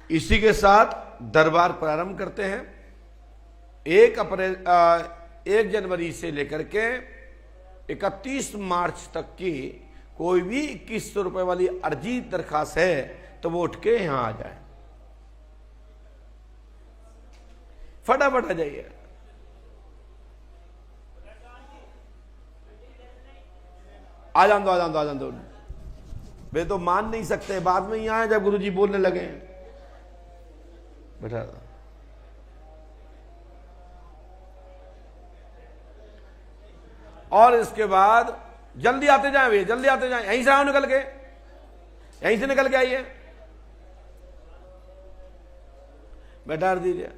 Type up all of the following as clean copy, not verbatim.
इसी के साथ दरबार प्रारंभ करते हैं। 1 जनवरी से लेकर के 31 मार्च तक की कोई भी 2100 रुपए वाली अर्जी दरखास्त है तो वो उठ के यहां आ जाए, फटाफट आ जाइए। आ जान दो। वे तो मान नहीं सकते, बाद में यहां जब गुरुजी बोलने लगे बैठा। और इसके बाद जल्दी आते जाएं भैया, जल्दी आते जाएं। यहीं से आओ, निकल के यहीं से निकल के आइए, बैठा दीजिए।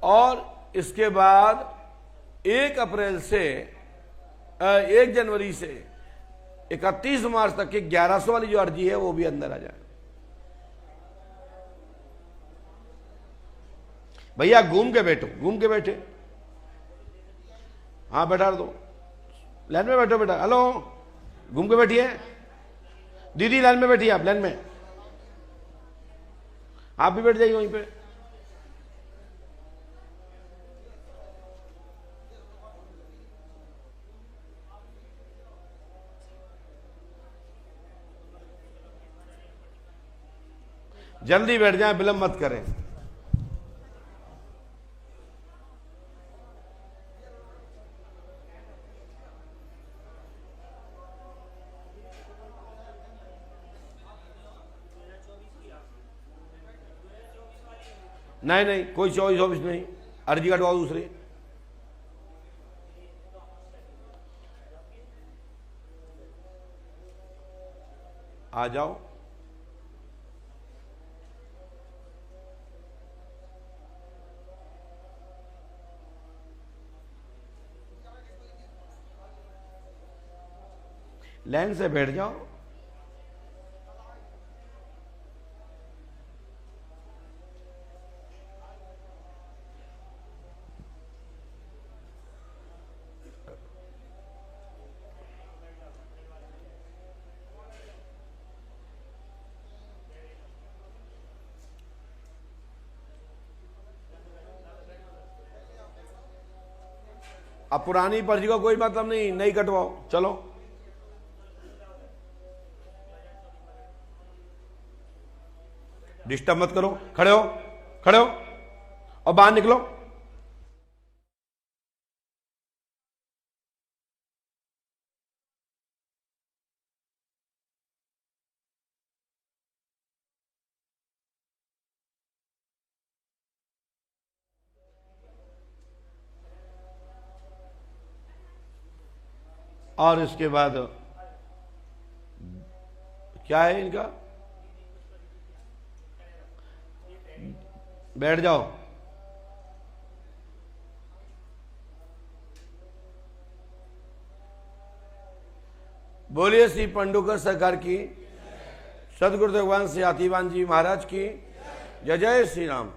और इसके बाद 1 अप्रैल से 1 जनवरी से 31 मार्च तक की 1100 वाली जो अर्जी है वो भी अंदर आ जाए। भैया घूम के बैठो, घूम के बैठे। हाँ बैठा दो, लाइन में बैठो बेटा। हेलो, घूम के बैठिए। दीदी लाइन में बैठिए, आप लाइन में, आप भी बैठ जाइए वहीं पे। जल्दी बैठ जाएं, विलंब मत करें। नहीं कोई 24 नहीं, अर्जी कटवाओ दूसरी। आ जाओ। लाइन से बैठ जाओ। अब पुरानी पर्ची का कोई मतलब नहीं, नहीं कटवाओ, चलो। डिस्टर्ब मत करो, खड़े हो, खड़े हो और बाहर निकलो। और इसके बाद क्या है इनका, बैठ जाओ। बोलिए श्री पंडुकर सरकार की, सदगुरुदेव भगवान श्री हाथीवान जी महाराज की जय। जय श्री राम।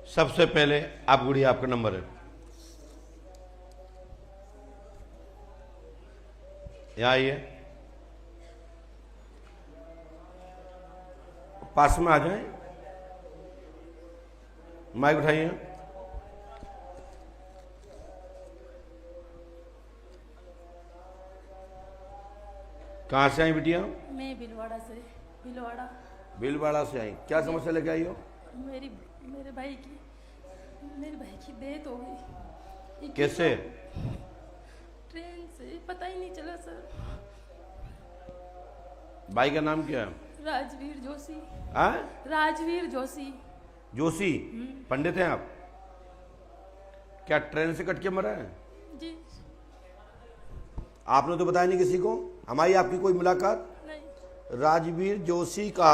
सबसे पहले आप गुड़िया, आपका नंबर है, यहाँ आइए, पास में आ जाएं, माइक उठाइए। कहाँ से आई बिटिया? मैं भीलवाड़ा से। भीलवाड़ा। भीलवाड़ा से आई। क्या समस्या लेके आई हो? मेरे भाई की डेथ हो गई। कैसे? ट्रेन से, पता ही नहीं चला सर। भाई का नाम क्या है? राजवीर जोशी। हाँ? राजवीर जोशी। जोशी पंडित हैं आप? क्या ट्रेन से कट के मरा है? जी। आपने तो बताया नहीं किसी को? हमारी आपकी कोई मुलाकात नहीं। राजवीर जोशी का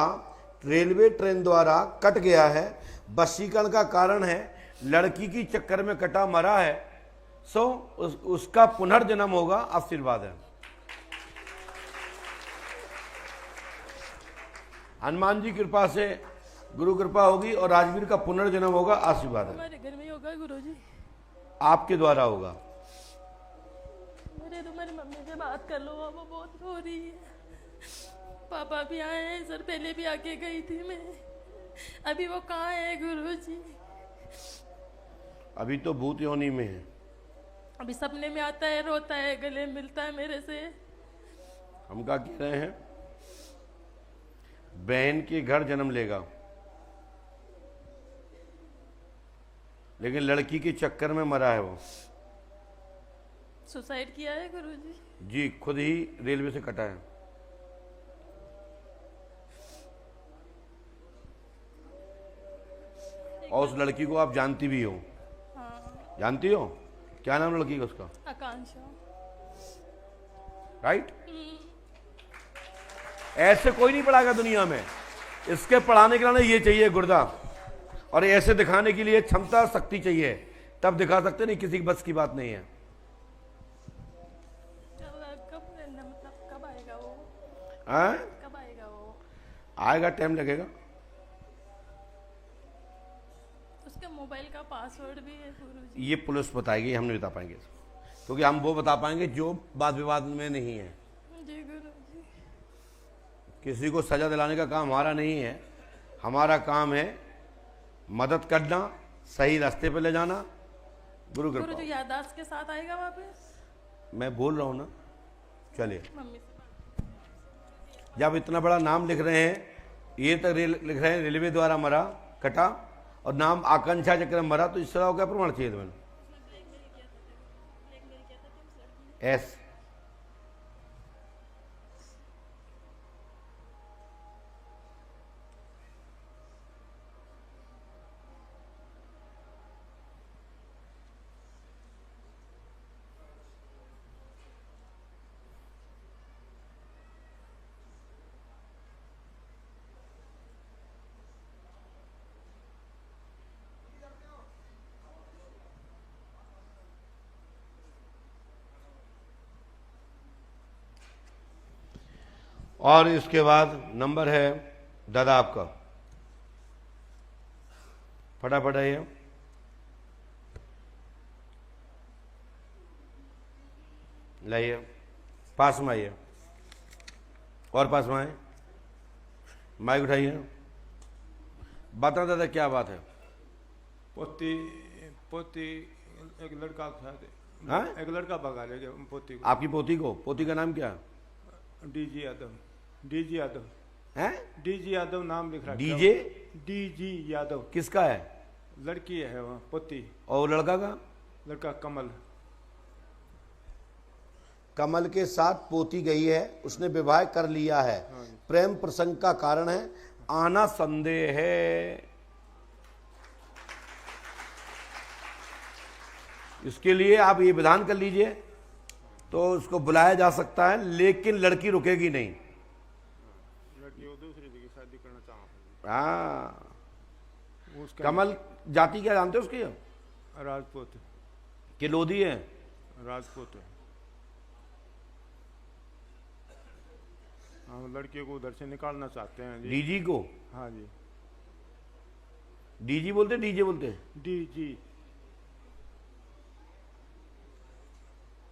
रेलवे ट्रेन द्वारा कट गया है। वशीकरण का कारण है, लड़की की चक्कर में कटा मरा है। उसका पुनर्जन्म होगा, आशीर्वाद है। हनुमान जी कृपा से गुरु कृपा होगी और राजवीर का पुनर्जन्म होगा, आशीर्वाद है। हमारे घर में होगा गुरुजी। आपके द्वारा होगा। मेरी मम्मी से बात कर लो, वो बहुत रो रही है। पापा भी आए हैं सर, पहले भी आके गई थी मैं। अभी वो कहाँ है गुरुजी? अभी तो भूत योनि में है। अभी सपने में आता है, रोता है, गले मिलता है मेरे से। हम क्या कह रहे हैं? बहन के घर जन्म लेगा, लेकिन लड़की के चक्कर में मरा है वो। सुसाइड किया है गुरुजी? जी, खुद ही रेलवे से कटा है। और उस लड़की को आप जानती भी हो? हाँ। जानती हो? क्या नाम लड़की का उसका? आकांक्षा। राइट? ऐसे कोई नहीं पढ़ाएगा दुनिया में। इसके पढ़ाने के लिए ये चाहिए गुर्दा, और ऐसे दिखाने के लिए क्षमता शक्ति चाहिए, तब दिखा सकते। नहीं, किसी की बस की बात नहीं है। कब आएगा वो? कब आएगा वो? आएगा, टाइम लगेगा। उसके मोबाइल का पासवर्ड भी है गुरुजी। ये पुलिस बताएगी, हम नहीं बता पाएंगे, क्योंकि हम वो बता पाएंगे जो वाद विवाद में नहीं है। जी गुरुजी। किसी को सजा दिलाने का काम हमारा नहीं है। हमारा काम है मदद करना, सही रास्ते पे ले जाना। गुरु कृपा। गुरुजी याददाश्त के साथ आएगा वापस? मैं बोल रहा हूँ ना, चलिए। मम्मी से जब इतना बड़ा नाम लिख रहे हैं, ये तक लिख रहे हैं रेलवे द्वारा मरा, कटा, और नाम आकांक्षा चक्र में मरा, तो इस तरह का प्रमाण चाहिए मैंने? एस और इसके बाद नंबर है दादा आपका, फटाफट आइए। लाइए, पास में आइए, और पास में आए, माइक उठाइए। बता दादा क्या बात है? पोती एक लड़का था। हाँ? एक लड़का भगा ले गया पोती को। आपकी पोती को? पोती का नाम क्या? डीजी यादव। डीजी यादव है? डीजी यादव नाम लिख रहा है। डीजे? डीजी यादव। किसका है? लड़की है वहाँ पोती। और लड़का का? लड़का कमल। कमल के साथ पोती गई है, उसने विवाह कर लिया है। प्रेम प्रसंग का कारण है, आना संदेह है। इसके लिए आप ये विधान कर लीजिए, तो उसको बुलाया जा सकता है, लेकिन लड़की रुकेगी नहीं। लड़की वो दूसरी जगह शादी करना चाहती। हाँ। उसका कमल जाति क्या जानते हो उसकी? राजपूत। कि लोधी है? राजपूत है। हम लड़के को उधर से निकालना चाहते हैं जी। डीजी को? हाँ जी। डीजी बोलते, डीजे बोलते? डीजी।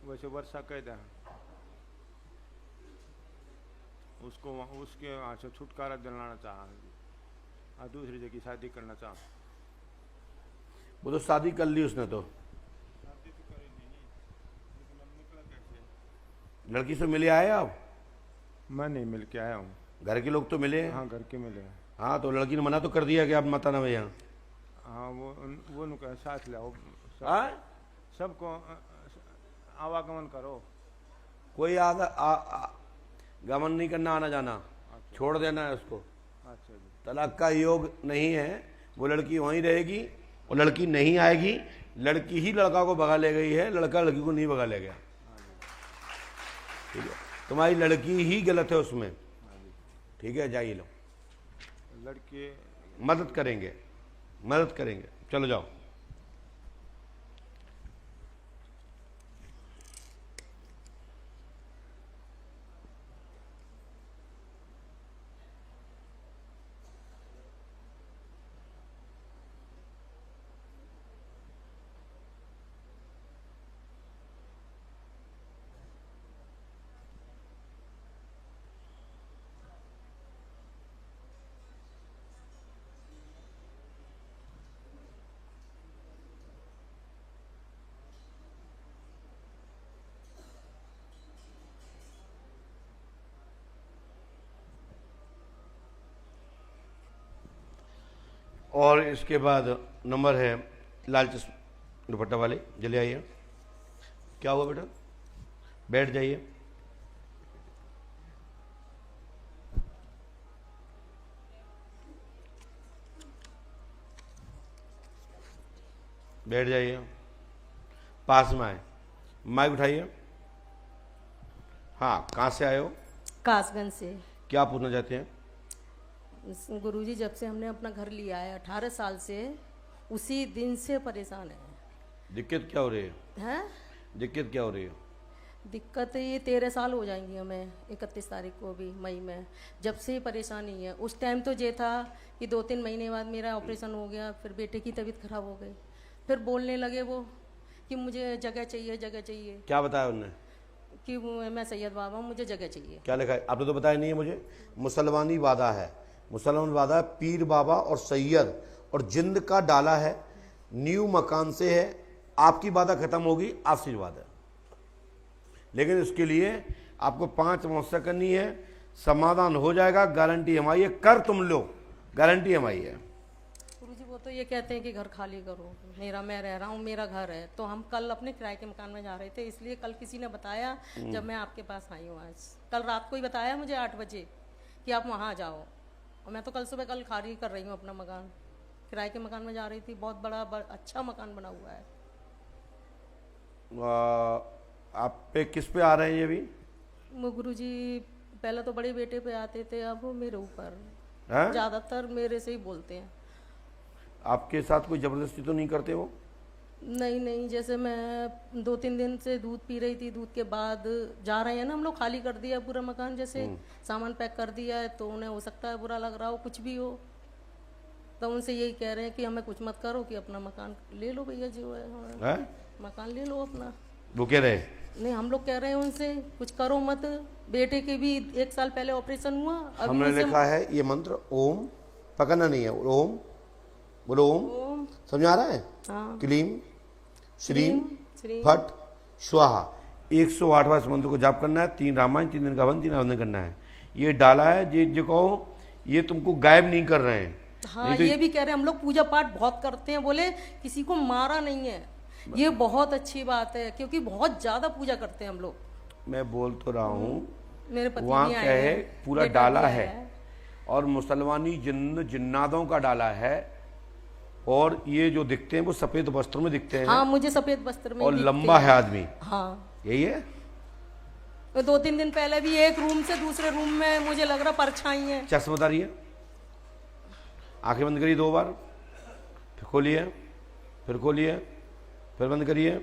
वैसे वर्षा कैद है, उसको उसके यहाँ से छुटकारा दिलाना चाह और दूसरी जगह शादी करना चाह। वो तो शादी कर ली उसने तो। शादी तो करी नहीं, लेकिन अब निकला कैसे? लड़की से मिले आए आप? मैं नहीं मिल के आया हूँ। घर के लोग तो मिले हैं। हाँ, घर के मिले हैं। हाँ, तो लड़की ने मना तो कर दिया कि आप मत आना भैया। हाँ, वो उनका साथ ले आओ, हाँ, सबको आवागमन करो। कोई गमन नहीं करना, आना जाना छोड़ देना है उसको। अच्छा जी। तलाक का योग नहीं है, वो लड़की वहीं रहेगी, वो लड़की नहीं आएगी। लड़की ही लड़का को भगा ले गई है, लड़का लड़की को नहीं भगा ले गया। ठीक है, तुम्हारी लड़की ही गलत है उसमें। ठीक है, जाइए लो, लड़के मदद करेंगे, मदद करेंगे। चलो जाओ। और इसके बाद नंबर है लाल चश्मा दुपट्टा वाले, जल्दी आइए। क्या हुआ बेटा? बैठ जाइए। बैठ जाइए, पास में आए, माइक उठाइए। हाँ, कहाँ से आए हो? कासगंज से। क्या पूछना चाहते हैं? गुरुजी, जब से हमने अपना घर लिया है 18 साल से, उसी दिन से परेशान है। दिक्कत क्या हो रही है? हैं? दिक्कत क्या हो रही है? दिक्कत ये 13 साल हो जाएंगी हमें 31 तारीख को भी, मई में। जब से परेशानी है। उस टाइम तो ये था कि 2-3 महीने बाद मेरा ऑपरेशन हो गया, फिर बेटे की तबीयत खराब हो गई, फिर बोलने लगे वो कि मुझे जगह चाहिए, जगह चाहिए। क्या बताया उन्होंने? कि मैं सैयद बाबा हूँ, मुझे जगह चाहिए। क्या लिखा है? आपने तो बताया नहीं है मुझे। मुसलमानी वादा है, मुसलमान वादा है, पीर बाबा और सैयद और जिंद का डाला है, न्यू मकान से है। आपकी बाधा खत्म होगी, आशीर्वाद है। लेकिन इसके लिए आपको 5 मुआवजा करनी है, समाधान हो जाएगा, गारंटी हमारी है। कर तुम लो, गारंटी हमारी है। गुरुजी, वो तो ये कहते हैं कि घर खाली करो, मेरा मैं रह रहा हूँ, मेरा घर है। तो हम कल अपने किराए के मकान में जा रहे थे, इसलिए कल किसी ने बताया जब मैं आपके पास आई हूँ। आज कल रात को ही बताया मुझे 8 बजे कि आप वहाँ जाओ, और मैं तो कल सुबह कल खाली कर रही हूँ अपना मकान, किराए के मकान में जा रही थी। बहुत बड़ा अच्छा मकान बना हुआ है। आप पे किस पे आ रहे हैं ये भी? वो गुरुजी पहले तो बड़े बेटे पे आते थे, अब वो मेरे ऊपर हैं? ज़्यादातर मेरे से ही बोलते हैं। आपके साथ कोई जबरदस्ती तो नहीं करते वो? नहीं नहीं, जैसे मैं 2-3 दिन से दूध पी रही थी, दूध के बाद जा रहे हैं ना हम लोग, खाली कर दिया पूरा मकान, जैसे सामान पैक कर दिया है, तो उन्हें हो सकता है बुरा लग रहा हो, कुछ भी हो। तो उनसे यही कह रहे हैं कि हमें कुछ मत करो, कि अपना मकान ले लो भैया, जो है मकान ले लो अपना। वो कह रहे? नहीं, हम लोग कह रहे हैं उनसे कुछ करो मत। बेटे के भी 1 साल पहले ऑपरेशन हुआ। हमने लिखा है ये मंत्र, ओम, पकड़ना नहीं है, ओम बोलो, ओम, समझ आ रहा है? हाँ। क्लीम श्रीम फट स्वाहा, 108 बार इस मंत्र को जाप करना है। 3 रामायण, 3 दिन का हवन, 3 आवन करना है। ये डाला है, जो कहो ये तुमको गायब नहीं कर रहे हैं। हाँ, तो ये भी कह रहे हैं, हम लोग पूजा पाठ बहुत करते हैं, बोले किसी को मारा नहीं है। ये बहुत अच्छी बात है, क्योंकि बहुत ज्यादा पूजा करते हैं हम लोग। मैं बोल तो रहा हूँ, मेरे पति वहाँ भी क्या आए है, हैं, पूरा बेटा डाला भी आया है, और मुसलमानी जिन्नादों का डाला है, और ये जो दिखते हैं वो सफेद वस्त्र में दिखते हैं। हाँ, मुझे सफेद वस्त्र में और दिखते लंबा हैं। है आदमी। हाँ, यही है। तो 2-3 दिन पहले भी एक रूम से दूसरे रूम में मुझे लग रहा परछाई है। चश्मा उतारिए, आंखें बंद करिए 2 बार, फिर खोलिए, फिर खोलिए, फिर बंद करिए।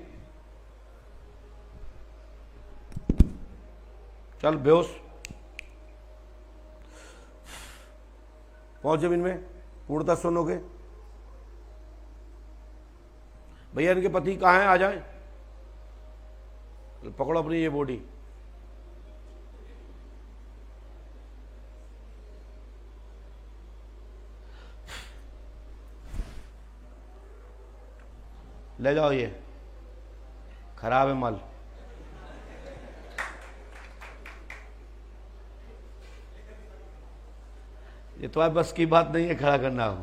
चल बेहोश, पहुंच जमीन में, पूर्णतः सुन हो गए। भैया इनके पति कहाँ हैं? आ जाएं, पकड़ो अपनी ये बॉडी। ले जाओ, ये खराब है माल। ये तुम्हारे बस की बात नहीं है खड़ा करना हो।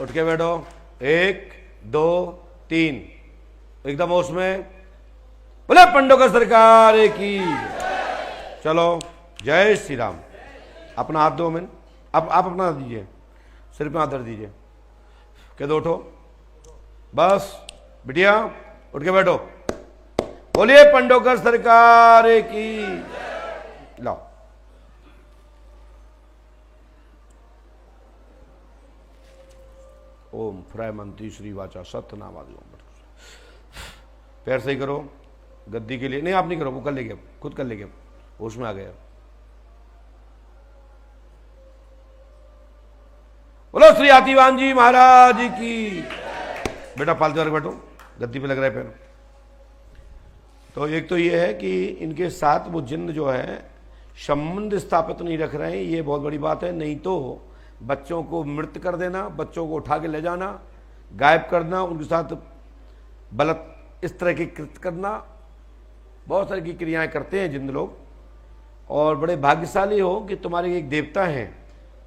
उठ के बैठो, 1 2 3, एकदम होश में। बोले पंडोकर सरकार की। चलो, जय श्री राम। अपना हाथ दो मैंने, आप अपना हाथ दीजिए, सिर पे हाथ धर दीजिए। कह दो उठो, बस बिटिया उठ के बैठो। बोलिए पंडोकर सरकार की। लाओ, ओम फ्राय मंत्री श्री वाचा सत्यनाम। पैर सही करो गद्दी के लिए। नहीं आप नहीं करो, वो कर लेंगे, खुद कर लेंगे, होश में आ गया। बोलो श्री आतिवान जी महाराज की। बेटा पालते वाले बैठो, गद्दी पे लग रहा है पैर। तो एक तो ये है कि इनके साथ वो जिन्न जो है संबंध स्थापित नहीं रख रहे हैं, ये बहुत बड़ी बात है। नहीं तो बच्चों को मृत कर देना, बच्चों को उठा के ले जाना, गायब करना, उनके साथ गलत इस तरह की कृत्य करना, बहुत सारी की क्रियाएं करते हैं जिन लोग। और बड़े भाग्यशाली हो कि तुम्हारे एक देवता हैं,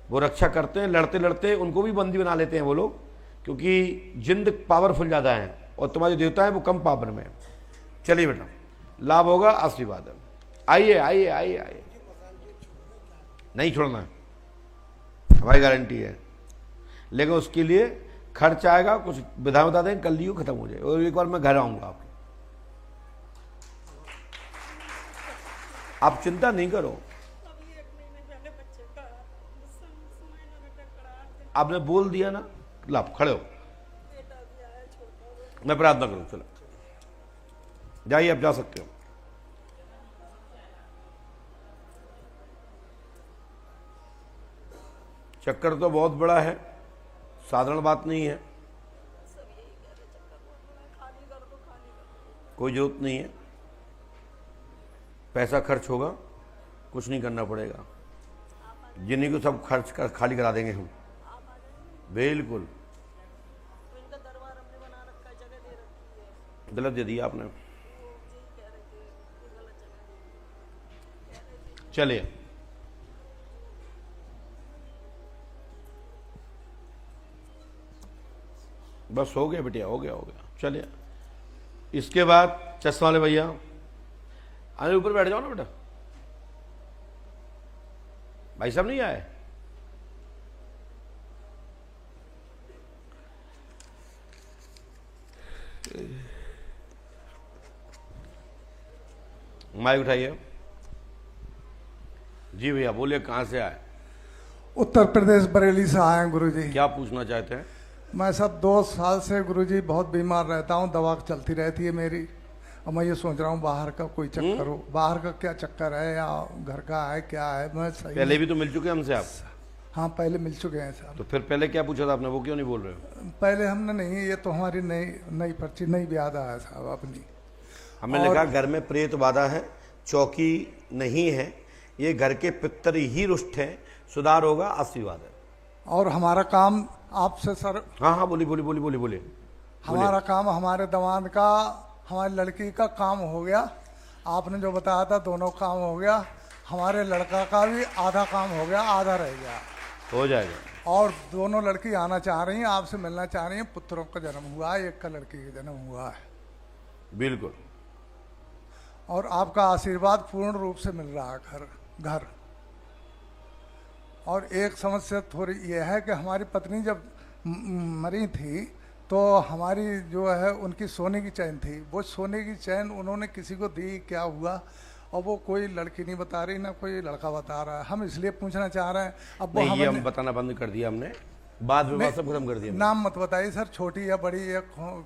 वो रक्षा करते हैं। लड़ते लड़ते उनको भी बंदी बना लेते हैं वो लोग, क्योंकि जिंद पावरफुल ज़्यादा है और तुम्हारे जो देवता है वो कम पावर में। चलिए बेटा, लाभ होगा, आशीर्वाद है। आइए आइए आइए आइए, नहीं छोड़ना है, हमारी गारंटी है। लेकिन उसके लिए खर्च आएगा, कुछ विधा बता दें, कल लियो खत्म हो जाए। और एक बार मैं घर आऊंगा आपके, आप चिंता नहीं करो। आपने बोल दिया ना, लाभ खड़े हो, मैं प्रार्थना करूं। चलो जाइए, आप जा सकते हो। चक्कर तो बहुत बड़ा है, साधारण बात नहीं है। कोई जरूरत नहीं है, पैसा खर्च होगा, कुछ नहीं करना पड़ेगा। जिन्हीं को सब खर्च कर खाली करा देंगे हम, बिल्कुल। गलत दे दिया आपने। चलिए, बस हो गया बेटिया, हो गया हो गया। चलिए, इसके बाद चश्मा वाले भैया आने, ऊपर बैठ जाओ ना बेटा। भाई साहब नहीं आए? माइक उठाइए जी भैया, बोलिए कहाँ से आए? उत्तर प्रदेश बरेली से आए हैं गुरुजी। क्या पूछना चाहते हैं? मैं सब 2 साल से गुरुजी बहुत बीमार रहता हूँ, दवा चलती रहती है मेरी। और मैं ये सोच रहा हूँ बाहर का कोई चक्कर हो, बाहर का क्या चक्कर है या घर का है, क्या है? मैं सही पहले भी तो मिल चुके हैं हमसे आप। हाँ पहले मिल चुके हैं साहब। तो फिर पहले क्या पूछा था आपने, वो क्यों नहीं बोल रहे हो? पहले हमने नहीं, ये तो हमारी नई पर्ची, नई ब्यादा है साहब अपनी। हमने लिखा घर में प्रेत बाधा है, चौकी नहीं है, ये घर के पितर ही रुष्ट है, सुधार होगा, आशीर्वाद है। और हमारा काम आपसे सर। हाँ हाँ, बोली बोली बोली बोली बोली। हमारा काम, हमारे दामाद का, हमारी लड़की का काम हो गया। आपने जो बताया था दोनों काम हो गया। हमारे लड़का का भी आधा काम हो गया, आधा रह गया। हो जाएगा। और दोनों लड़की आना चाह रही हैं, आपसे मिलना चाह रही हैं। पुत्रों का जन्म हुआ है, एक का लड़की का जन्म हुआ है। बिल्कुल। और आपका आशीर्वाद पूर्ण रूप से मिल रहा है घर। और एक समस्या थोड़ी ये है कि हमारी पत्नी जब मरी थी तो हमारी जो है उनकी सोने की चैन थी, वो सोने की चैन उन्होंने किसी को दी, क्या हुआ? और वो कोई लड़की नहीं बता रही, ना कोई लड़का बता रहा है। हम इसलिए पूछना चाह रहे हैं। अब वो नहीं, ये हम बताना बंद कर दिया हमने, बाद में बात सब खत्म कर दिया। नाम मत बताइए सर, छोटी या बड़ी या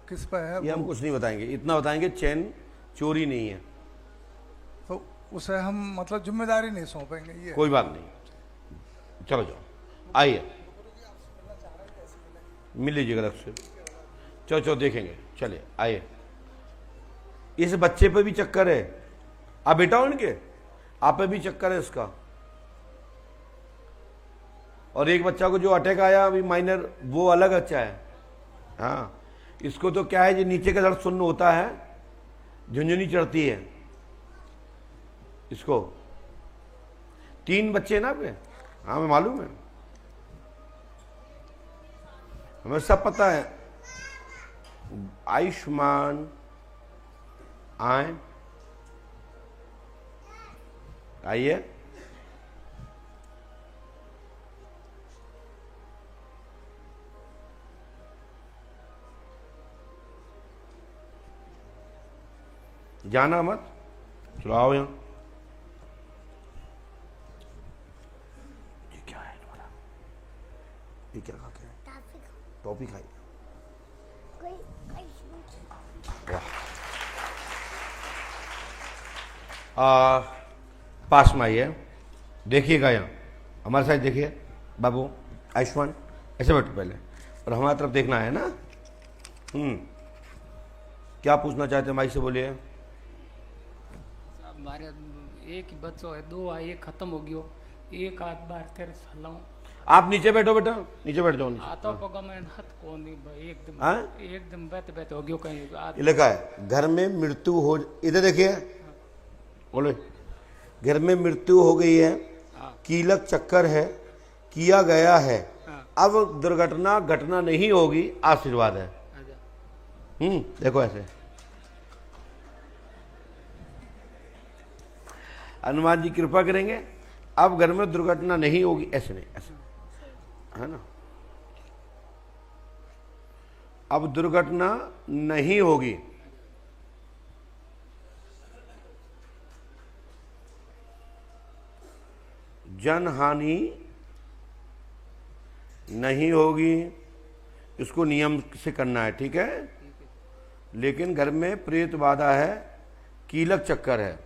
किस पे है? ये हम कुछ नहीं बताएंगे, इतना बताएंगे चैन चोरी नहीं है, तो उसे हम मतलब जिम्मेदारी नहीं सौंपेंगे। ये कोई बात नहीं। चलो जाओ, आइए मिल लीजिएगा रख से। चलो चलो देखेंगे, चलिए आइए। इस बच्चे पे भी चक्कर है, आप बेटा हो इनके, आप पे भी चक्कर है इसका। और एक बच्चा को जो अटैक आया अभी माइनर, वो अलग बच्चा है। हाँ, इसको तो क्या है, जो नीचे का दर्द सुन्न होता है, झुंझुनी चढ़ती है इसको, 3 बच्चे हैं ना आपके? हाँ मैं मालूम है, हमें सब पता है। आयुष्मान आए, आइए। जाना मत, चलो आओ यहाँ। ये क्या है तुम्हारा? ये क्या खा के? टॉफी खाई। वाह। पास में आइए, देखिएगा यहाँ हमारे साथ, देखिए बाबू आयुष्मान, ऐसे बैठो पहले और हमारी तरफ देखना है ना। क्या पूछना चाहते हैं, माइक से बोलिए। हमारे एक ही बच्चों है, 2 आए, एक खत्म हो गयो, एक आध बार तेरे सालाऊं आप नीचे बैठो बेटा, नीचे बैठ जाओ नीचे। आता पगा मैं हाथ को नहीं एकदम हाँ? एकदम बैठे बैठे हो गयो कहीं ये लिखा है घर में मृत्यु हो, इधर देखिए, बोले घर में मृत्यु हो गई है, कीलक चक्कर है, किया गया है, अब दुर्घटना घटना नहीं होगी, आशीर्वाद है। देखो ऐसे हनुमान जी कृपा करेंगे, अब घर में दुर्घटना नहीं होगी, ऐसे नहीं, ऐसे है ना, अब दुर्घटना नहीं होगी, जन हानि नहीं होगी, इसको नियम से करना है, ठीक है। लेकिन घर में प्रेत बाधा है, कीलक चक्कर है,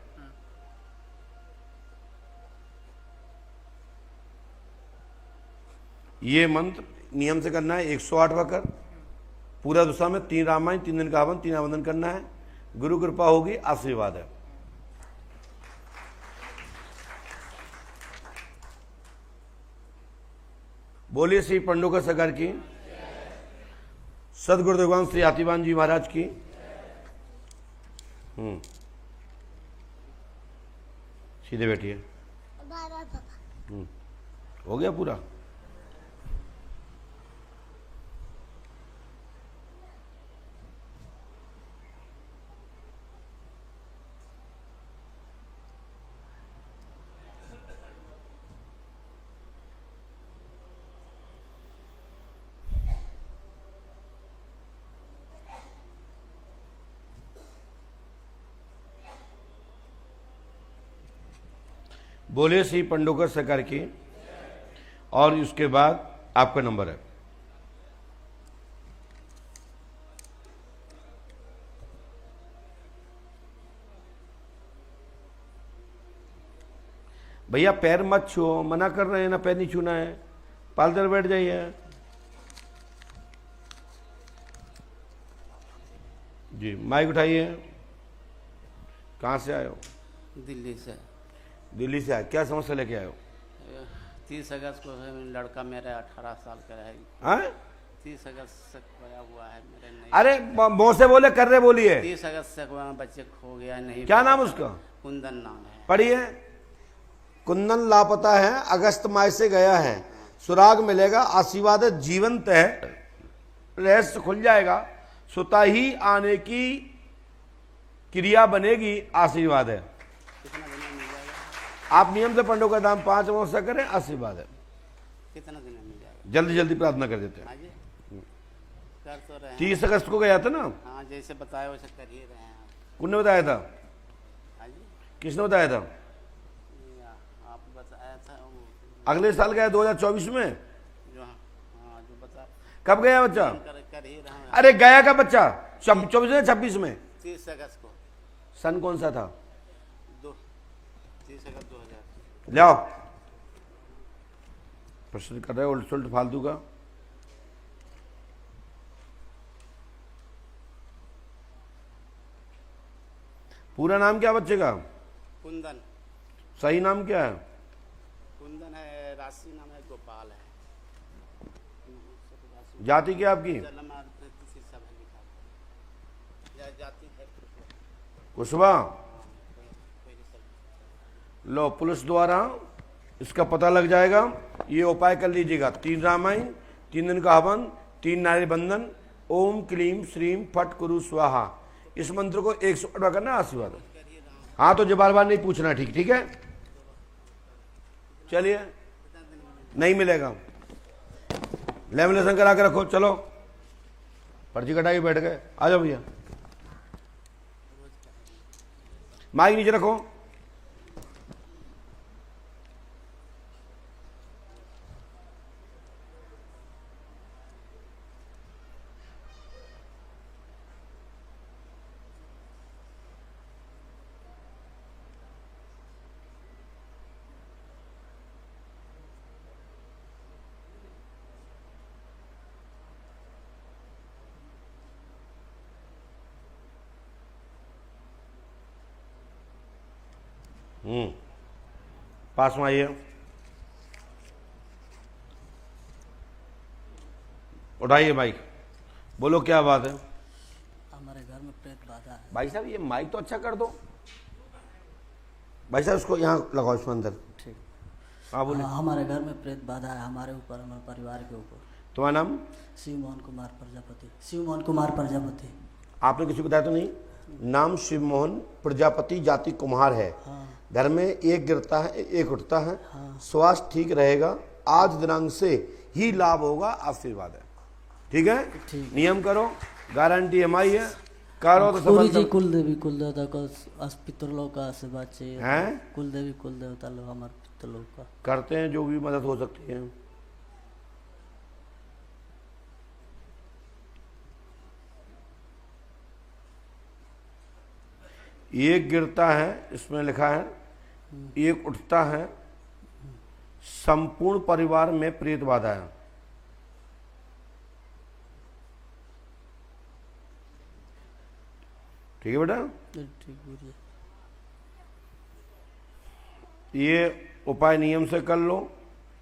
ये मंत्र नियम से करना है। 108 बार कर, पूरा दिशा में 3 रामायण, 3 दिन का हवन, 3 आवेदन करना है, गुरु कृपा होगी, आशीर्वाद है। बोलिए श्री पंडोकर सरकार की, सदगुरु भगवान श्री हाथीवान जी महाराज की। सीधे बैठिए। हो गया पूरा। बोले श्री पंडोकर सरकार की। और उसके बाद आपका नंबर है। भैया पैर मत छुओ, मना कर रहे हैं ना, पैर नहीं छूना है, पालदर बैठ जाइए। जी माइक उठाइए। कहाँ से आए हो? दिल्ली से। दिल्ली से आए, क्या समस्या लेके आए हो? 30 अगस्त को है, लड़का मेरा 18 साल का है। हाँ? 30 अगस्त से खोया हुआ है मेरे। नहीं, अरे मुंह से बोले, कर रहे बोलिए। 30 अगस्त से बच्चे खो गया, नहीं। क्या नाम उसका? कुंदन नाम है। पढ़िए। कुंदन लापता है, अगस्त माह से गया है, सुराग मिलेगा, आशीर्वाद है, जीवंत है, रहस्य खुल जाएगा, सुता ही आने की क्रिया बनेगी, आशीर्वाद है। कितना दिन में मिल जाएगा? आप नियम से पंडों का दाम 5 अमावस्या करें, आशीर्वाद है। कितना दिन में मिल जाएगा? जल्दी जल्दी प्रार्थना कर देते हैं। हाँ जी, कर तो रहे हैं। 30 अगस्त को गया था ना? हाँ, जैसे बताया वैसे कर ही रहे हैं। कौन बताया था? हाँ जी, किसने बताया था? ये आप बताया था वो, अगले साल गया 2024 में। जो हाँ जो बता कब गया बच्चा? कर ही रहे हैं। अरे गया का बच्चा 24 में 26 में? 30 अगस्त को। सन कौन सा था? 30 अगस्त 2000। ले आओ। प्रश्न कर रहे हो उल्ट सुल्ट फालतू का। पूरा नाम क्या बच्चे का? कुंदन। सही नाम क्या है? कुंदन है, राशि नाम है गोपाल है। जाति क्या आपकी? जन्म किसी सब है लिखा है। जाति है कुशवा। कोई सब। लो पुलिस द्वारा इसका पता लग जाएगा। ये उपाय कर लीजिएगा, 3 रामायण, 3 दिन का हवन, 3 नारी बंधन, ओम क्लीम श्रीम फट कुरु स्वाहा, इस मंत्र को 108 बार करना। आशीर्वाद। हाँ तो जो बार बार नहीं पूछना, ठीक ठीक है। चलिए, नहीं मिलेगा, लेमिनेशन करा के रखो। चलो पर्ची कटाई बैठ गए, आ जाओ भैया, माइक नीचे रखो। पास में आइए, उठाइए माइक, बोलो क्या बात है। हमारे घर में प्रेत बाधा है। भाई साहब ये माइक तो अच्छा कर दो, भाई साहब इसको यहाँ लगाओ, इसमें अंदर। ठीक। हाँ बोले। हमारे घर में प्रेत बाधा है, हमारे ऊपर, हमारे परिवार के ऊपर। तुम्हारा नाम? शिव मोहन कुमार प्रजापति। शिव मोहन कुमार प्रजापति। आपने किसी को बताया तो नहीं? नाम शिव मोहन प्रजापति, जाति कुम्हार है। हाँ। घर में एक गिरता है, एक उठता है। हाँ। स्वास्थ्य ठीक रहेगा, आज दिनांक से ही लाभ होगा, आशीर्वाद है। ठीक है, ठीक। नियम करो, गारंटी हमारी है, करो तो पूरी जी सब। कुल देवी कुल देवता को पितरों का आशीर्वाद चाहिए हैं? कुल देवी कुल देवता लोग हमारे पितरों का करते हैं जो भी मदद हो सकती है। एक गिरता है, इसमें लिखा है, एक उठता है, संपूर्ण परिवार में प्रेत बाधा है। ठीक है बेटा, ठीक बोलिए। ये उपाय नियम से कर लो,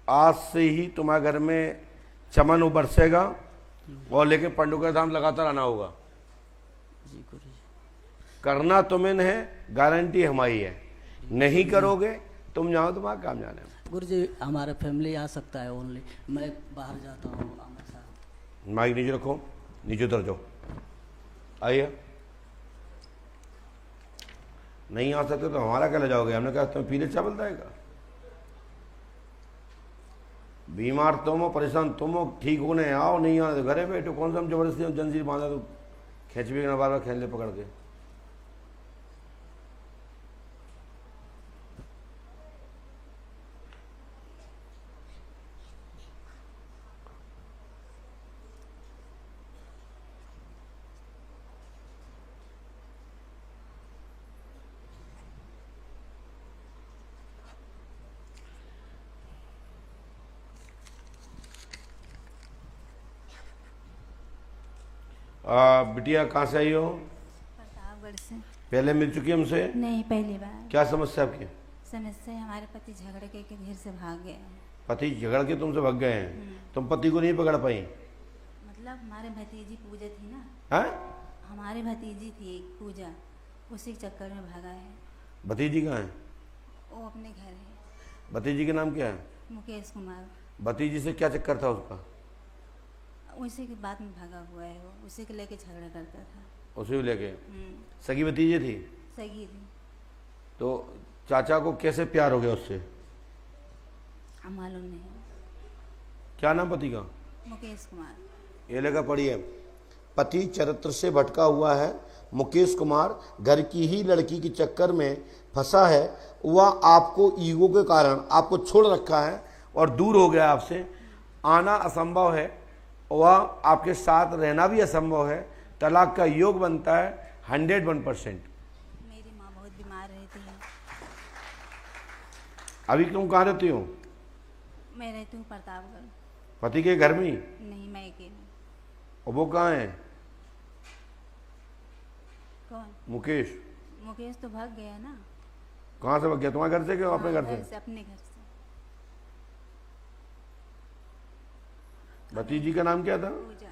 आज से ही तुम्हारे घर में चमन बरसेगा और लेके पंडुका धाम लगातार आना होगा। जी गुरु जी। करना तुम्हें है, गारंटी हमारी है। नहीं करोगे तुम जाओ, तुम्हारा काम जाने में। गुरु जी हमारे फैमिली आ सकता है ओनली, मैं बाहर जाता हूँ हमेशा। माइक नीचे रखो, नीचे उतर जाओ, आइए। नहीं आ सकते तो हमारा क्या ले जाओगे? हमने कहा तुम्हें पीले चावल जाएगा। बीमार तुम हो, परेशान तुम हो, ठीक होने आओ, नहीं आने तो घरे बैठो। कौन सा हम जबरदस्ती जंजीर बांधा तो खींच भी ना, बार बार खेल ले पकड़ के। बिटिया कहाँ से आई हो? प्रतापगढ़ से। पहले मिल चुकी हमसे? नहीं, पहली बार। क्या समस्या आपकी? समस्या हमारे पति झगड़ के घर से भाग गए हैं। पति झगड़ के तुमसे भाग गए हैं? तुम पति को नहीं पकड़ पाई? मतलब हमारे भतीजी पूजा थी ना। हैं? हमारी भतीजी थी एक पूजा, उसी के चक्कर में भागा है। भतीजी कहाँ है? वो अपने घर है। भतीजी का नाम क्या है? मुकेश कुमार। भतीजी से क्या चक्कर था उसका? उसी के बाद में भागा हुआ है वो, उसी को लेके झगड़ा करता था। उसी को लेके? सगी भतीजी थी? सगी थी। तो चाचा को कैसे प्यार हो गया उससे? मालूम नहीं। क्या नाम पति का? मुकेश कुमार। ये लेकर पढ़िए। पति चरित्र से भटका हुआ है, मुकेश कुमार घर की ही लड़की के चक्कर में फंसा है। वह आपको ईगो के कारण आपको छोड़ रखा है और दूर हो गया आपसे। आना असंभव है, वह आपके साथ रहना भी असंभव है। तलाक का योग बनता है 101%। मेरी माँ बहुत बीमार रहती है। अभी तुम कहाँ रहती हो? मैं रहती हूँ प्रतापगढ़। पति के घर में ही? नहीं, मैं अकेली। और वो कहाँ है? कौन? मुकेश। मुकेश तो भाग गया ना। कहाँ से भाग गया? तुम्हारे घर से क्या अपने घर से? अपने घर से। भतीजी का नाम क्या था? पूजा।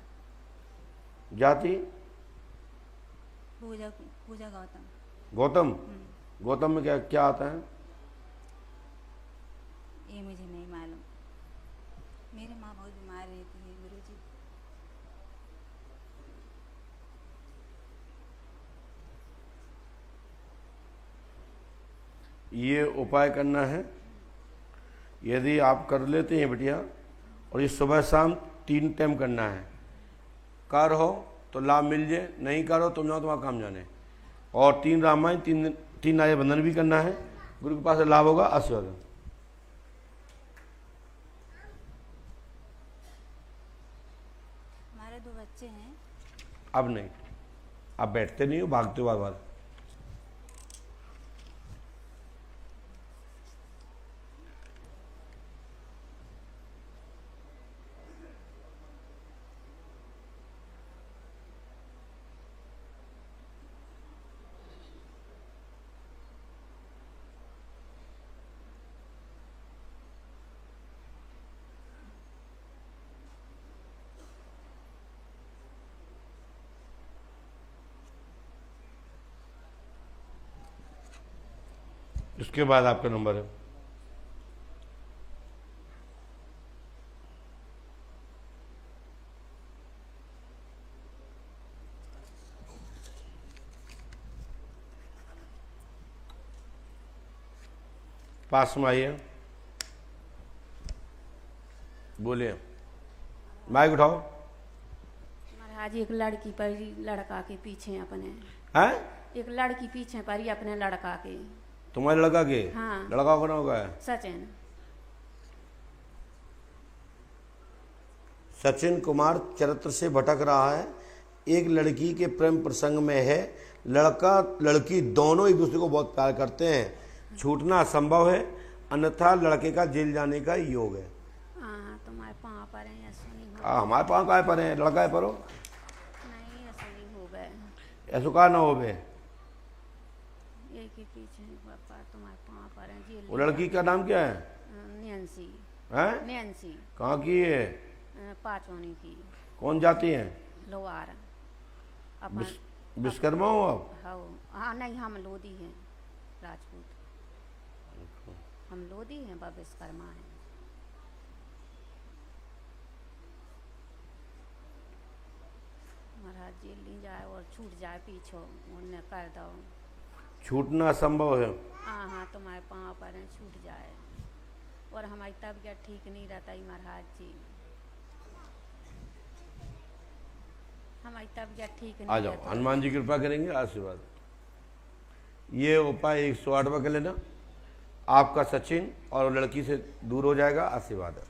जाति? पूजा पूजा गौतम। गौतम। गौतम में क्या क्या आता है? ये उपाय करना है। यदि आप कर लेते हैं बिटिया, और ये सुबह शाम 3 टाइम करना है। कर हो तो लाभ मिल जाए, नहीं करो तुम जाओ तुम्हारा काम जाने। और 3 रामायण 3 नारे बंधन भी करना है। गुरु के पास से लाभ होगा। आशीर्वाद। हमारे 2 बच्चे हैं। अब नहीं, आप बैठते नहीं हो, भागते हो बार बार। इसके बाद आपका नंबर है। पास में आइए, बोलिए, माइक उठाओ। महाराज एक लड़की पर लड़का के पीछे अपने हैं? एक लड़की पीछे पर अपने लड़का के। तुम्हारे लड़का के? हाँ। लड़का कौन होगा? सचिन। सचिन कुमार चरित्र से भटक रहा है। एक लड़की के प्रेम प्रसंग में है। लड़का लड़की दोनों एक दूसरे को बहुत प्यार करते हैं। छूटना असंभव है, अन्यथा लड़के का जेल जाने का योग है। हाँ, तुम्हारे पाँव पर है, ऐसा नहीं हो। हमारे पाँव काय पर है, लड़का है परो नहीं, ऐसा नहीं हो गए। ऐसा कहा ना हो बे। एक ही पीछे पापा तुम्हारे पाँव पर है, जेल। वो लड़की का नाम क्या है? नैन्सी। हैं? नैन्सी। कहाँ की है? पाचौनी की। कौन जाती है? लोहार। विश्वकर्मा हो आप? हाँ, नहीं, हम लोधी हैं, राजपूत। हम लोधी हैं, वह विश्वकर्मा हैं। महाराज जेल नहीं जाए और छूट जाए पीछे, उन्हें कर दो। छूटना असंभव है। हाँ हाँ, तुम्हारे पाँव पर है, छूट जाए। और हमारी तबीयत ठीक नहीं रहता ही महाराज जी, हमारी तबीयत ठीक नहीं। आ जाओ, हनुमान जी कृपा करेंगे, आशीर्वाद। ये उपाय 108 कर लेना, आपका सचिन और लड़की से दूर हो जाएगा। आशीर्वाद।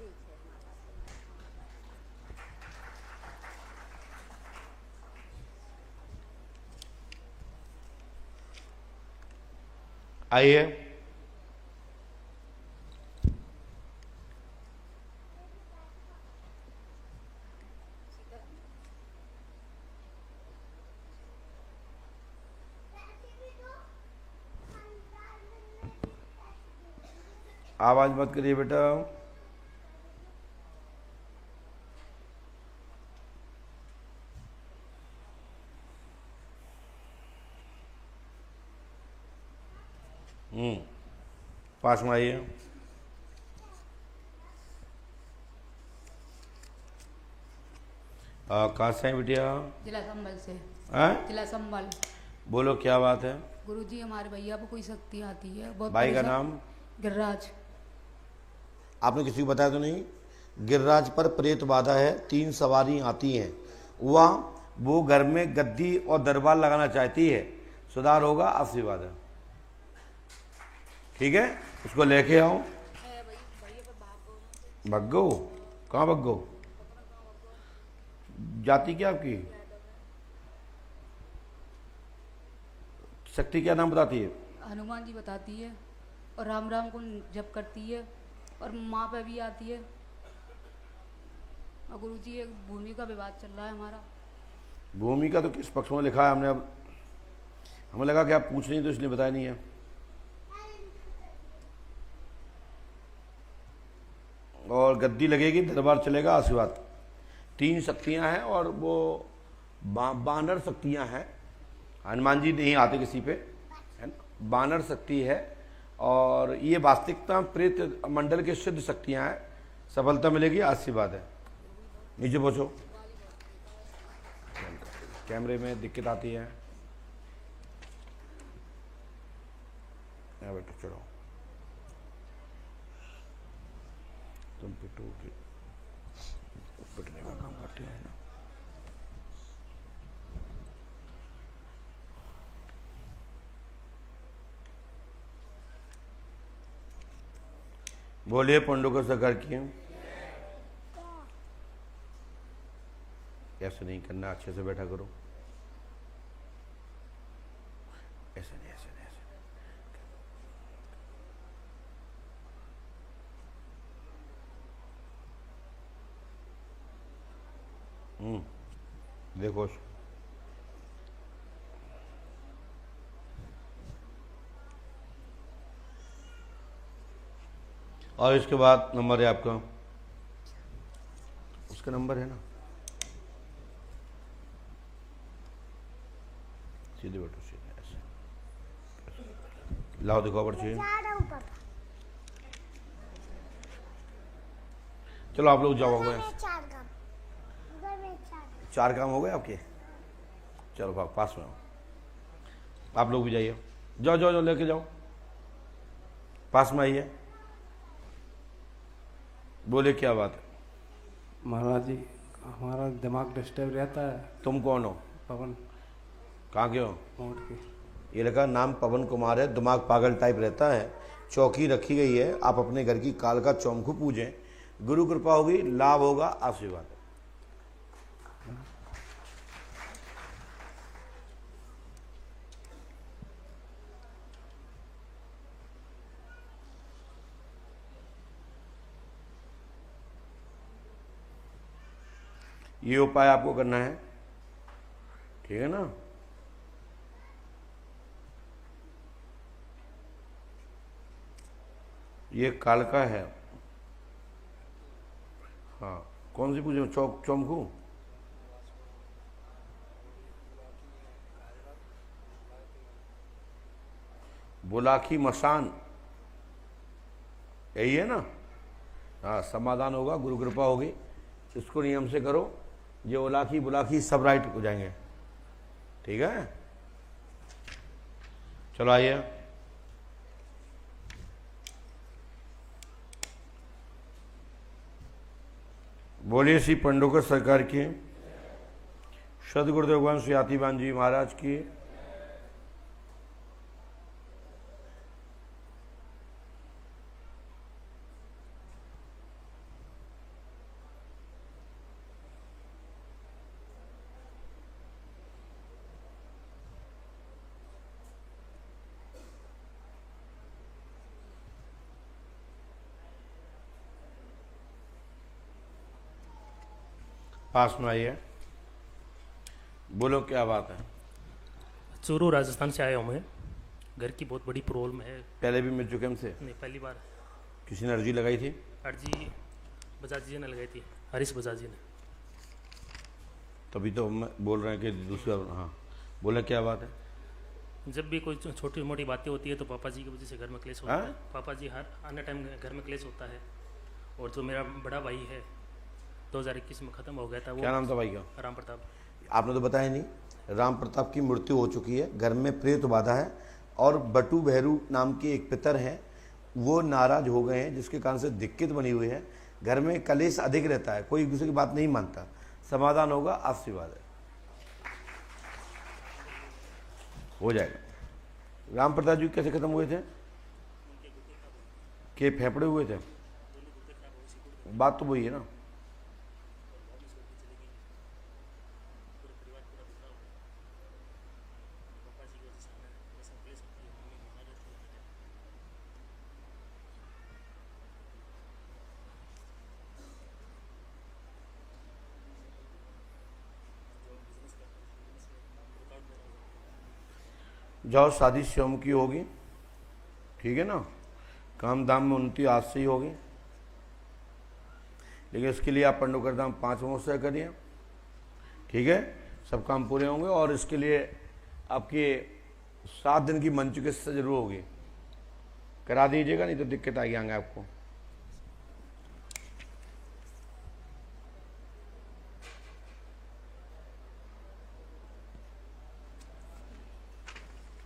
आइए, आवाज मत करिए बेटा। पास में आइए। कहाँ से हैं बिटिया? जिला संभल से। हैं? जिला संभल। क्या बात है? गुरुजी, हमारे भैया को कोई शक्ति आती है बहुत। भाई का नाम? गिरिराज। आपने किसी को बताया तो नहीं? गिरिराज पर प्रेत बाधा है, 3 सवारी आती हैं। वो घर में गद्दी और दरबार लगाना चाहती है, सुधार होगा। आशीर्वाद है, ठीक है? उसको लेके आओ। भग्गो? कहाँ भग्गो? जाति क्या आपकी? शक्ति क्या नाम बताती है? हनुमान जी बताती है, और राम राम को जप करती है, और माँ पे भी आती है। और गुरुजी, एक भूमि का विवाद चल रहा है हमारा। भूमि का तो किस पक्ष में लिखा है? हमने अब हमें लगा कि आप पूछ रही तो इसलिए बताया नहीं है। और गद्दी लगेगी, दरबार चलेगा। आशीर्वाद। 3 शक्तियां हैं, और वो बानर शक्तियां हैं। हनुमान जी नहीं आते किसी पे, है ना? बानर शक्ति है, और ये वास्तविकता प्रेत मंडल के सिद्ध शक्तियां हैं। सफलता मिलेगी। आशीर्वाद है। नीचे पहुंचो, कैमरे में दिक्कत आती है। बेटा चलो। तुम पिटो कि पिटने का काम करते हैं ना। बोलिए पंडुका सरकार की। ऐसे नहीं करना, अच्छे से बैठा करो। ऐसे नहीं, ऐसे नहीं, ऐसे नहीं। देखो और इसके बाद नंबर है आपका, उसका नंबर है ना, सीधे बैठो, सीधे ऐसे लाओ, दिखाओ पर्ची। चलो आप लोग जाओ, गए 4 काम हो गए आपके। चलो पास में आओ, आप लोग भी जाइए, जाओ जाओ जाओ, लेके जाओ, पास में आइए। बोले क्या बात है? महाराज जी, हमारा दिमाग डिस्टर्ब रहता है। तुम कौन हो? पवन। कहाँ के हो? मोड़ के। ये लगा नाम पवन कुमार है, दिमाग पागल टाइप रहता है। चौकी रखी गई है, आप अपने घर की काल का चौमुखू पूजें, गुरु कृपा होगी, लाभ होगा, आशीर्वाद। ये उपाय आपको करना है, ठीक है ना। ये कालका है। हाँ, कौन सी पूजा? चौमुखू। बुलाखी मसान, यही है ना। हाँ, समाधान होगा, गुरु कृपा होगी। इसको नियम से करो, ये उलाखी बुलाखी सब राइट हो जाएंगे, ठीक है। चलो आइए, बोलिए श्री पंडोकर सरकार की, सदगुरुदेव भगवान श्री आतिबान जी महाराज की। पास में आइए, बोलो क्या बात है? चूरू राजस्थान से आया हूँ मैं। घर की बहुत बड़ी प्रॉब्लम है। पहले भी मिल चुके हमसे? नहीं, पहली बार। किसी ने अर्जी लगाई थी? अर्जी बजाज जी ने लगाई थी, हरीश बजाज जी ने। तभी तो हम बोल रहे हैं कि दूसरा। हाँ, बोले क्या बात है? जब भी कोई छोटी मोटी बातें होती है तो पापा जी की वजह से घर में क्लेश होता है। पापा जी हर आने टाइम घर में क्लेश होता है। और जो मेरा बड़ा भाई है 2021 में ख़त्म हो गया था। वो क्या नाम था भाई का? राम प्रताप। आपने तो बताया नहीं। राम प्रताप की मृत्यु हो चुकी है, घर में प्रेत बाधा है, और बटू भैरू नाम के एक पितर हैं, वो नाराज हो गए हैं, जिसके कारण से दिक्कत बनी हुई है। घर में कलेश अधिक रहता है, कोई एक दूसरे की बात नहीं मानता। समाधान होगा, आशीर्वाद है, हो जाएगा। राम प्रताप जी कैसे खत्म हुए थे? के फेफड़े हुए थे? बात तो वही है ना। जाओ, शादी स्वयं की होगी, ठीक है ना। काम दाम में उन्नति आज से ही होगी, लेकिन इसके लिए आप पंडोकर धाम 5 महोत्सव करिए, ठीक है। सब काम पूरे होंगे, और इसके लिए आपकी 7 दिन की मंच चिकित्सा जरूर होगी, करा दीजिएगा, नहीं तो दिक्कत आएगी आगे आपको।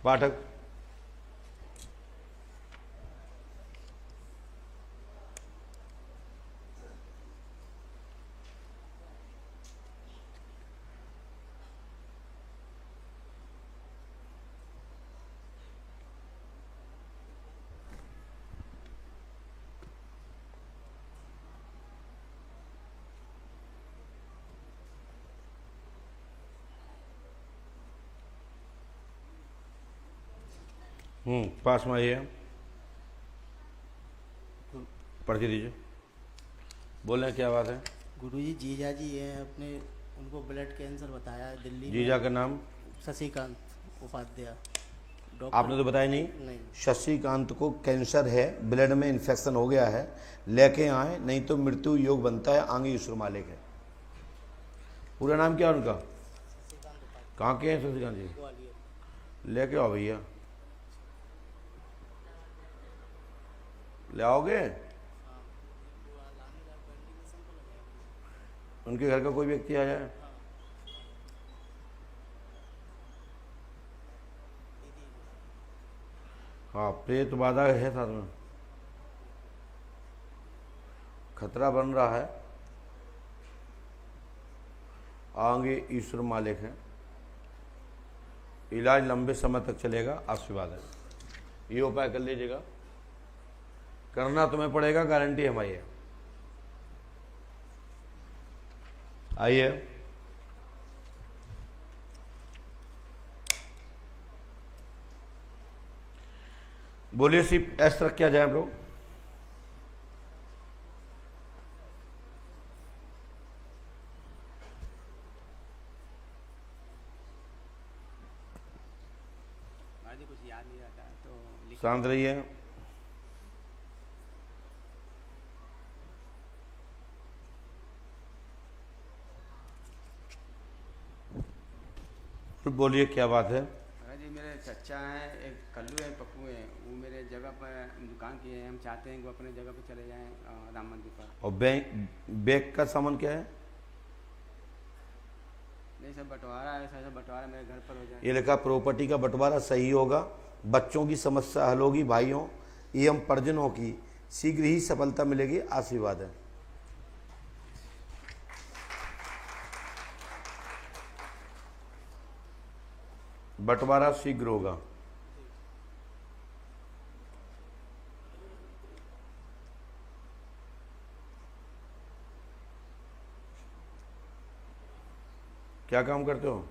पाठक, पास में आइए, पढ़ के दीजिए। बोलें क्या बात है? गुरुजी जीजा जी है अपने, उनको ब्लड कैंसर बताया है दिल्ली जीजा में। का नाम? शशिकांत उपाध्याय। आपने तो बताया नहीं? नहीं। शशिकांत को कैंसर है, ब्लड में इन्फेक्शन हो गया है, लेके आए, नहीं तो मृत्यु योग बनता है। आगे ईश्वर मालिक है। पूरा नाम क्या है उनका? कहाँ के हैं शशिकांत जी? लेके आओ भैया। ले आओगे? उनके घर का कोई व्यक्ति आ जाए। हाँ, प्रेत बाधा है साथ में, खतरा बन रहा है। आगे ईश्वर मालिक हैं, इलाज लंबे समय तक चलेगा, आशीर्वाद है। ये उपाय कर लीजिएगा, करना तुम्हें पड़ेगा, गारंटी हमारी है। आइए, बोलिए सिर्फ ऐसा रख किया जाए हम लोग। कुछ याद नहीं रहता तो शांत रहिए। बोलिए क्या बात है? जी मेरे चचा हैं, एक कल्लू है, पप्पू है, वो मेरे जगह पर दुकान किए हैं। हम चाहते हैं कि वो अपने जगह पर चले जाएं, राम मंदिर पर। और बैंक का सामान क्या है? नहीं सर, बंटवारा है सर, बंटवारा मेरे घर पर हो जाए। ये लिखा प्रॉपर्टी का बंटवारा सही होगा, बच्चों की समस्या हल होगी, भाइयों एवं परिजनों की शीघ्र ही सफलता मिलेगी, आशीर्वाद है। बंटवारा शीघ्र होगा। क्या काम करते हो?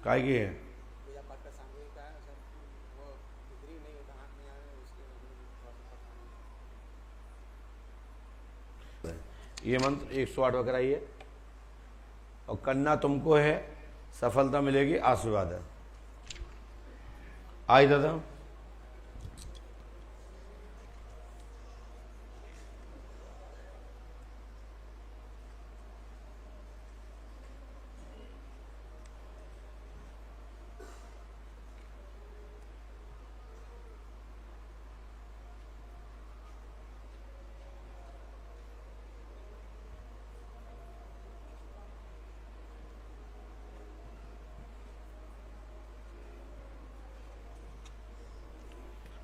काय की है? ये मंत्र 108 वगैरह ही है, और करना तुमको है, सफलता मिलेगी, आशीर्वाद है। आई दादा,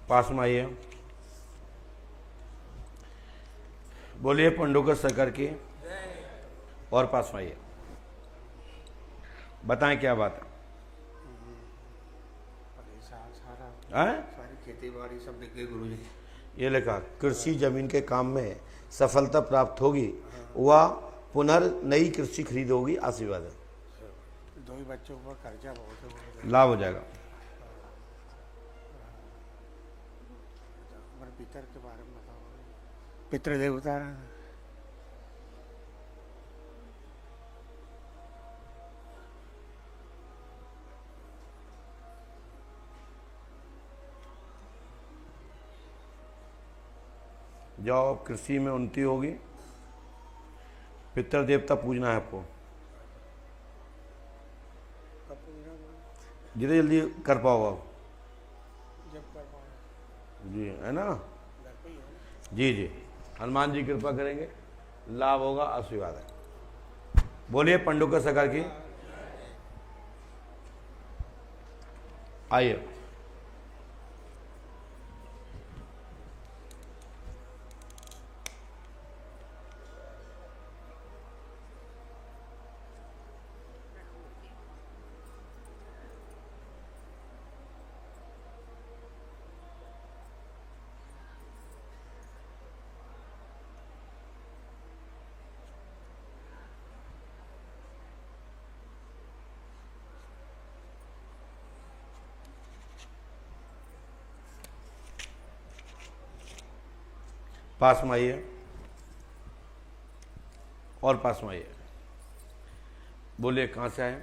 पास में आइए। बोलिए पंडोकर सरकार की, और पास में आइए, बताएं क्या बात है? सारी खेती बाड़ी सब बिक गई गुरुजी। ये लिखा कृषि जमीन के काम में सफलता प्राप्त होगी, वह पुनर्नई कृषि खरीदोगी, आशीर्वाद है। दो ही बच्चों पर कर्जा बहुत है, लाभ हो जाएगा। पितर के बारे में बताओ। पितृ देवता जाओ, कृषि में उन्नति होगी, पितृ देवता पूजना है आपको, जितने जल्दी कर पाओ आप। जी है ना? जी जी, हनुमान जी कृपा करेंगे, लाभ होगा, आशीर्वाद है। बोलिए पंडोकर सरकार की। आइए, पास में आइए और पास में आइए। बोलिए कहाँ से आए?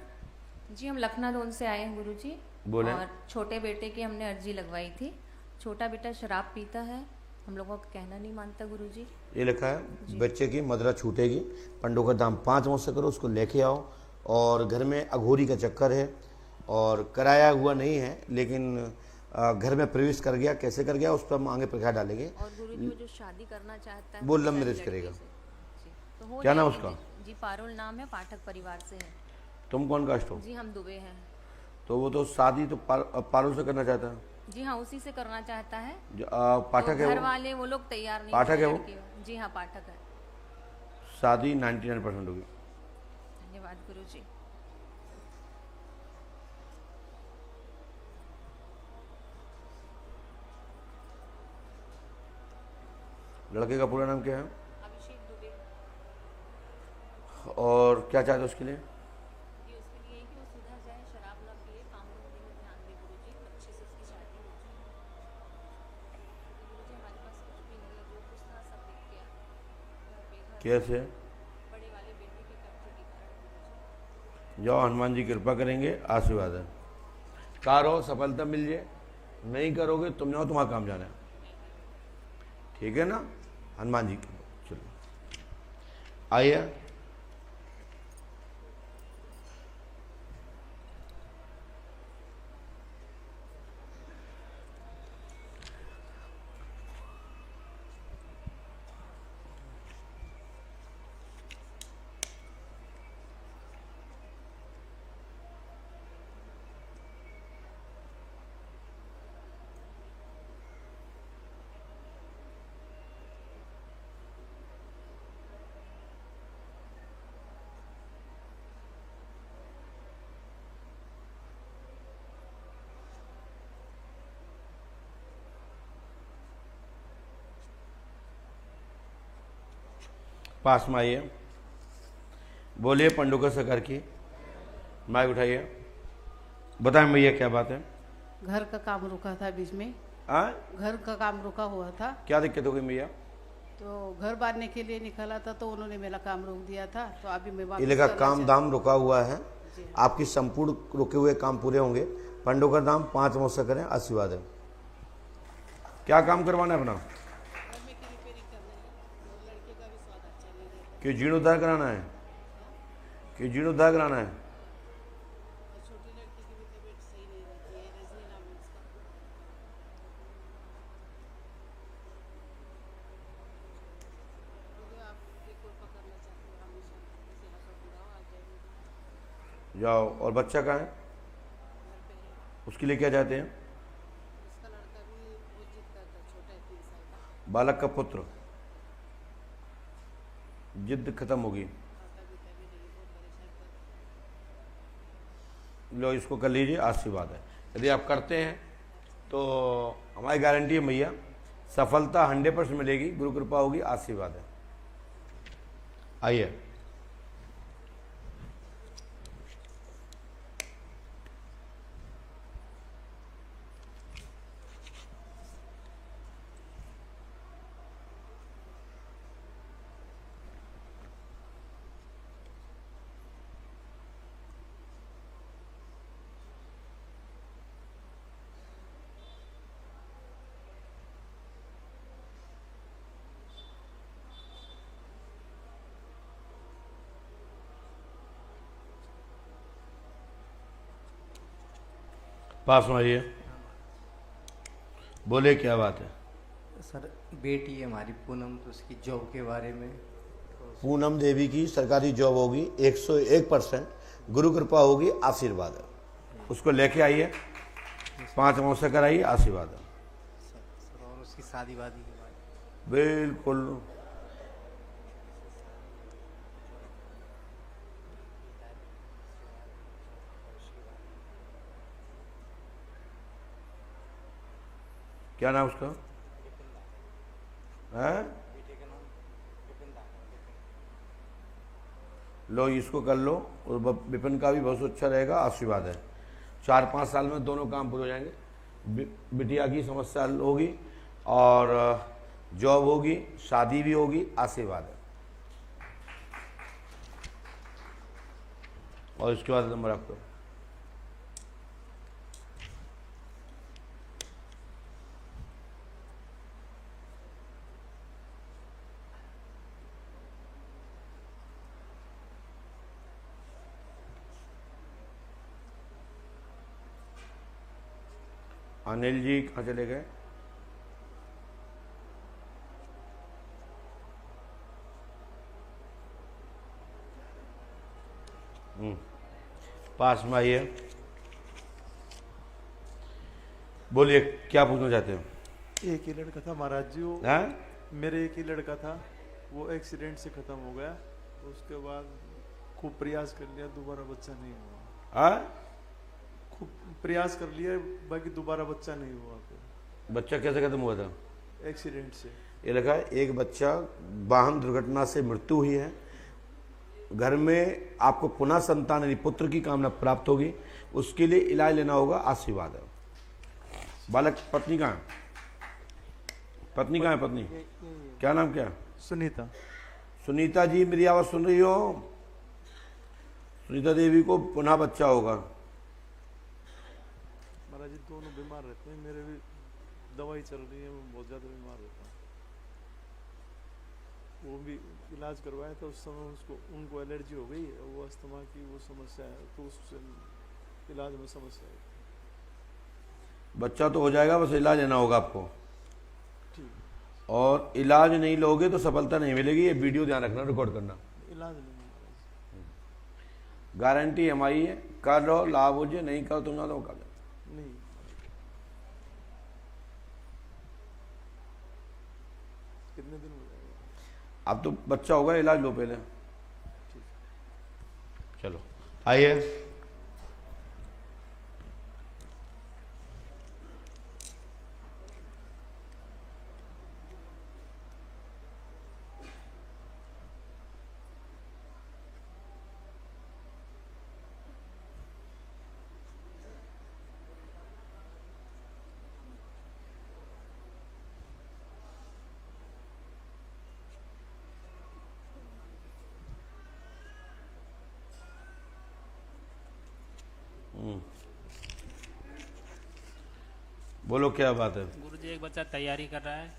जी हम लखनऊ से आए हैं गुरुजी। बोले। और छोटे बेटे की हमने अर्जी लगवाई थी। छोटा बेटा शराब पीता है, हम लोगों का कहना नहीं मानता गुरुजी। ये लिखा है बच्चे की मदरा छूटेगी, पंडों का दाम 5 मुझसे करो, उसको लेके आओ। और घर में अघोरी का चक्कर है और कराया हुआ नहीं है, लेकिन घर में प्रवेश कर गया, कैसे कर गया उस पर हम आगे प्रकाश डालेंगे। और गुरुजी वो जो शादी करना चाहता है वो लव मैरिज करेगा। तो हो क्या नाम जाएगी। उसका? जी पारुल नाम है, पाठक परिवार से है। तुम कौन कास्ट हो? जी हम दुबे हैं। तो वो तो शादी तो पारुल से करना चाहता है। जी हाँ उसी से करना चाहता है। पाठक तो है घर वो? वाले वो लोग तैयार नहीं। पाठक है वो? जी हाँ पाठक है। शादी 99% होगी। धन्यवाद गुरुजी। लड़के का पूरा नाम क्या है? अभिषेक दुबे। और क्या चाहते हो उसके लिए? जी उसके लिए कि वो सुधर जाए, शराब ना पिए, काम धंधे में ध्यान दे गुरुजी, अच्छे से उसकी शादी हो जाए। गुरुजी हमारे पास कुछ भी नहीं है, जो कुछ था सब बिक गया। घर बेघर। कैसे? बड़े वाले बेटे के कर्जे के कारण गुरुजी। जाओ, हनुमान जी कृपा करेंगे, आशीर्वाद है। करो सफलता मिल जाए, नहीं करोगे तुम जाओ, तुम्हारा काम जाना है, ठीक है ना? हनुमान जी की चलो आइए। पास में आइए। बोलिए पंडुका सरकार की। माइक उठाइए, बताएं भैया क्या बात है? घर का काम रुका था बीच में। घर का काम रुका हुआ था। क्या दिक्कत हो गई भैया? तो घर बांधने के लिए निकला था तो उन्होंने मेरा काम रोक दिया था, तो अभी मैं वापस इलाका करना काम दाम रुका हुआ है, आपकी संपूर्ण रुके हुए काम पूरे होंगे। पंडों का दाम 5 मुझसे करें, आशीर्वाद है। क्या काम करवाना है अपना? कि जीर्णोद्धार कराना है? कि जीर्णोद्धार कराना है? जाओ। और बच्चा कहाँ है? उसके लिए क्या चाहते हैं? बालक का पुत्र। जिद खत्म होगी। लो इसको कर लीजिए, आशीर्वाद है। यदि आप करते हैं तो हमारी गारंटी है भैया, सफलता 100% मिलेगी, गुरु कृपा होगी, आशीर्वाद है। आइए। पास में आइए। बोले क्या बात है? सर बेटी है हमारी पूनम, तो उसकी जॉब के बारे में। पूनम देवी की सरकारी जॉब होगी 101%, गुरु कृपा होगी, आशीर्वाद है। उसको लेके आइए, 5 मौसे कराइए, आशीर्वाद है। सर और उसकी शादी वादी के बारे में। बिल्कुल। क्या नाम उसका है? लो इसको कर लो, और विपिन का भी बहुत अच्छा रहेगा, आशीर्वाद है। 4-5 साल में दोनों काम पूरे हो जाएंगे। बिटिया की समस्या हल होगी और जॉब होगी, शादी भी होगी, आशीर्वाद है। और इसके बाद नंबर रख दो। अनिल जी कहाँ चले गए? पास में आइए, बोलिए क्या पूछना चाहते हो? एक ही लड़का था महाराज जी, वो मेरे एक ही लड़का था, वो एक्सीडेंट से खत्म हो गया। उसके बाद खूब प्रयास कर लिया, दोबारा बच्चा नहीं हुआ। खूब प्रयास कर लिया, बाकी दोबारा बच्चा नहीं हुआ। बच्चा कैसे खत्म हुआ था? एक्सीडेंट से। ये लगा एक बच्चा वाहन दुर्घटना से मृत्यु हुई है। घर में आपको पुनः संतान यानी पुत्र की कामना प्राप्त होगी, उसके लिए इलाज लेना होगा, आशीर्वाद है। बालक पत्नी कहाँ है? पत्नी कहाँ है? पत्नी क्या नाम क्या? सुनीता। सुनीता जी मेरी आवाज सुन रही हो? सुनीता देवी को पुनः बच्चा होगा। महाराज जी दोनों बीमार रहते हैं, मेरे भी दवाई चल रही है, मैं बहुत ज्यादा बीमार रहता हूँ। वो भी इलाज करवाया था, उस समय उनको एलर्जी हो गई, वो अस्थमा की वो समस्या है, तो उससे इलाज में समस्या है। बच्चा तो हो जाएगा, बस इलाज लेना होगा आपको। ठीक। और इलाज नहीं लोगे तो सफलता नहीं मिलेगी, ये वीडियो ध्यान रखना, रिकॉर्ड करना। इलाज नहीं, गारंटी हमारी है, कर लो लाभ हो जाए, नहीं करो तुम ना तो कर दो। नहीं। कितने दिन हो जाएगा? अब तो बच्चा होगा, इलाज लो पहले। चलो आइए, बोलो क्या बात है? गुरुजी एक बच्चा तैयारी कर रहा है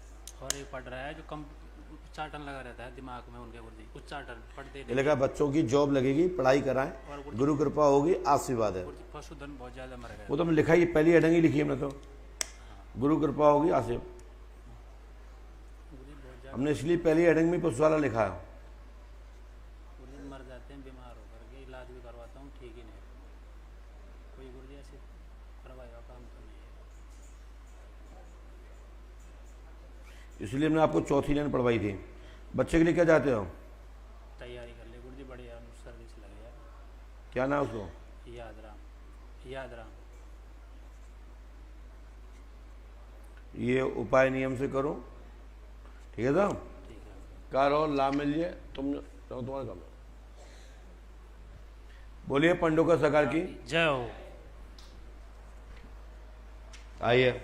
और एक पढ़ रहा है, जो कम उच्चाटन लगा रहता है दिमाग में उनके। गुरुजी उच्चाटन पढ़ते ये लगा बच्चों की जॉब लगेगी, पढ़ाई कराएं, गुरु कृपा होगी, आशीर्वाद है। पशुधन बहुत ज्यादा मर गया। वो तो हमने लिखा ही, पहली हेडिंग ही लिखी हमने तो, गुरु कृपा होगी, आशीर्वाद। हमने इसलिए पहली हेडिंग में पशु वाला लिखा है। मर जाते हैं बीमार होकर के, इलाज भी करवाता हूँ, ठीक ही नहीं। कोई गुरुजी ऐसे करवाएगा काम तो नहीं है। इसलिए हमने आपको चौथी लाइन पढ़वाई थी। बच्चे के लिए क्या चाहते हो? तैयारी कर ले गुरुजी, बढ़िया सर्विस लगे यार। क्या नाम उसको? याद राम। याद राम। ये उपाय नियम से करो, ठीक है साहब? करो, लाभ मिल जाए, तुम्हारा काम है। बोलिए पंडों का सरकार की जय हो। आइए,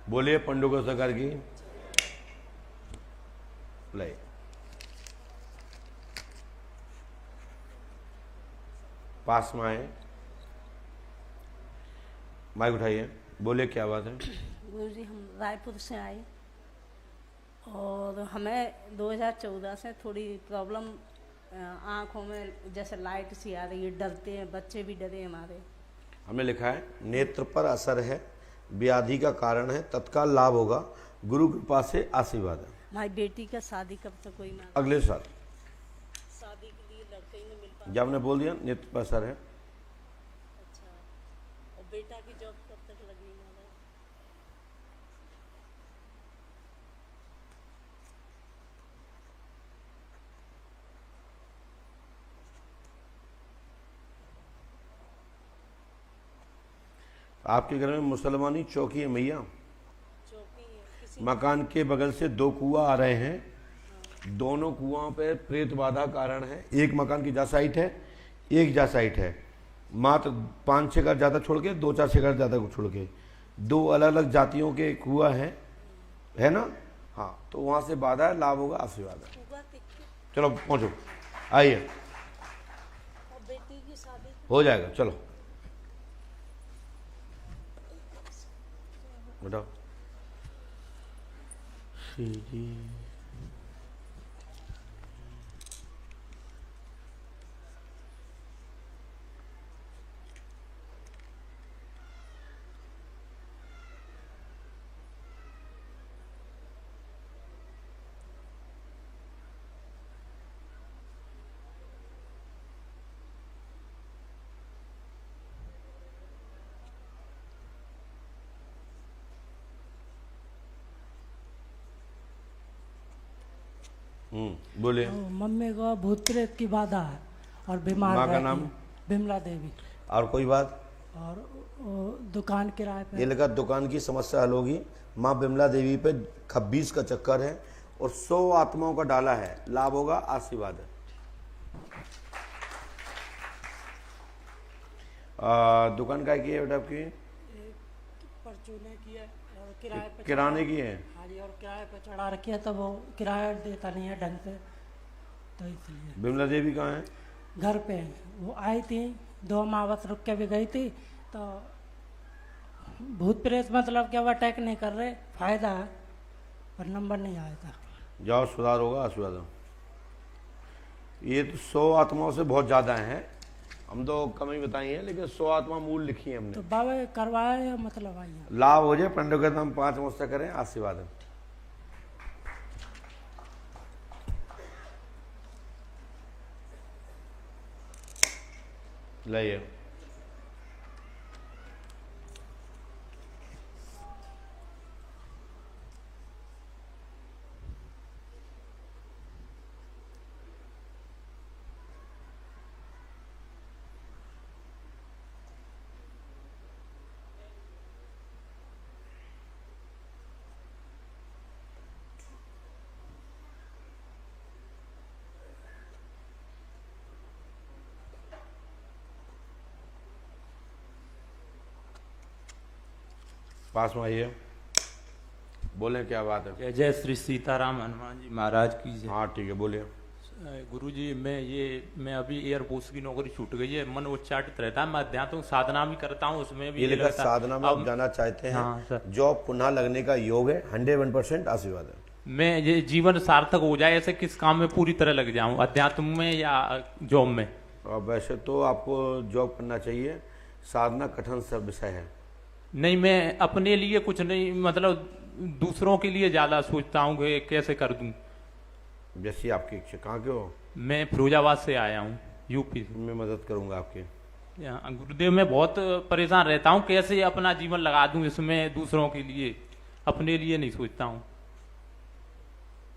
बोलिए पंडों का सरकार की ले। पास में आए, माइक उठाइए, बोलिए क्या बात है? गुरुजी हम रायपुर से आए और हमें 2014 से थोड़ी प्रॉब्लम आँखों में जैसे लाइट सी आ रही है, डरते हैं, बच्चे भी डरे हमारे। हमने लिखा है नेत्र पर असर है, व्याधि का कारण है, तत्काल लाभ होगा, गुरु कृपा से आशीर्वाद है। हमारी बेटी का शादी कब तक कोई ना? अगले साल शादी के लिए लड़के ही नहीं मिल पा। जब हमने बोल दिया नेत्र पर असर है। अच्छा, और बेटा की जॉब कब तक लगनी है? आपके घर में मुसलमानी चौकी है मैया? मकान के बगल से 2 कुआं आ रहे हैं, दोनों कुआं पे प्रेत बाधा कारण है। एक मकान की जा साइड है, एक जा साइड है, मात्र 5-6 घर ज़्यादा छोड़ के, 2-4 घर ज़्यादा छोड़ के 2 अलग अलग जातियों के कुआं हैं, है ना? हाँ, तो वहाँ से बाधा है, लाभ होगा, आशीर्वाद है। चलो पहुँचो, आइए, हो जाएगा। चलो बताओ। बोलिए। मम्मी को भूत प्रेत की बाधा है और बीमार माँ का नाम? बिमला देवी। और कोई बात? और दुकान किराए पे। ये लगा दुकान की समस्या हल होगी। माँ बिमला देवी पे 26 का चक्कर है और 100 आत्माओं का डाला है, लाभ होगा, आशीर्वाद है। दुकान क्या की है बेटा आपकी? परचूने की है और किराए पे, किराने की है। हाँ जी, और किराए पे चढ़ा रखी है, तो वो किराया देता नहीं है ढंग से, तो इसलिए। बिमला देवी कहाँ है? घर पे वो आई थी, 2 माह बस रुक के भी गई थी। तो भूत प्रेत मतलब क्या, वो अटैक नहीं कर रहे, फायदा है, पर नंबर नहीं आया था। जाओ, सुधार होगा, आशीर्वाद हो। ये तो 100 आत्माओं से बहुत ज़्यादा हैं, हम तो कम ही बताई हैं, लेकिन 100 आत्मा मूल लिखी है हमने। तो बाबा करवाया या मतलब आई है? लाभ हो जाए, पंडित के नाम 5 मुस्ता करें, आशीर्वाद है। लाइए। पास में आइए, बोले क्या बात है? जय श्री सीताराम हनुमान जी महाराज की जय। हाँ ठीक है, बोलिए। गुरुजी, मैं अभी एयरफोर्स की नौकरी छूट गई है, मन उच्चाटित रहता है, मैं अध्यात्म साधना भी करता हूँ, उसमें भी ये लेकर साधना में आप जाना चाहते हैं? हाँ सर। जॉब पुनः लगने का योग है, 101% आशीर्वाद है। मैं ये जीवन सार्थक हो जाए, ऐसे किस काम में पूरी तरह लग जाऊं, अध्यात्म में या जॉब में? वैसे तो आपको जॉब करना चाहिए, साधना कठिन सा विषय है। नहीं, मैं अपने लिए कुछ नहीं, मतलब दूसरों के लिए ज्यादा सोचता हूँ कि कैसे कर दूं। जैसी आपकी इच्छा। कहाँ के हो? मैं फिरोजाबाद से आया हूँ, यूपी से। मैं मदद करूंगा आपके। गुरुदेव, मैं बहुत परेशान रहता हूँ, कैसे अपना जीवन लगा दूं इसमें, दूसरों के लिए, अपने लिए नहीं सोचता हूँ।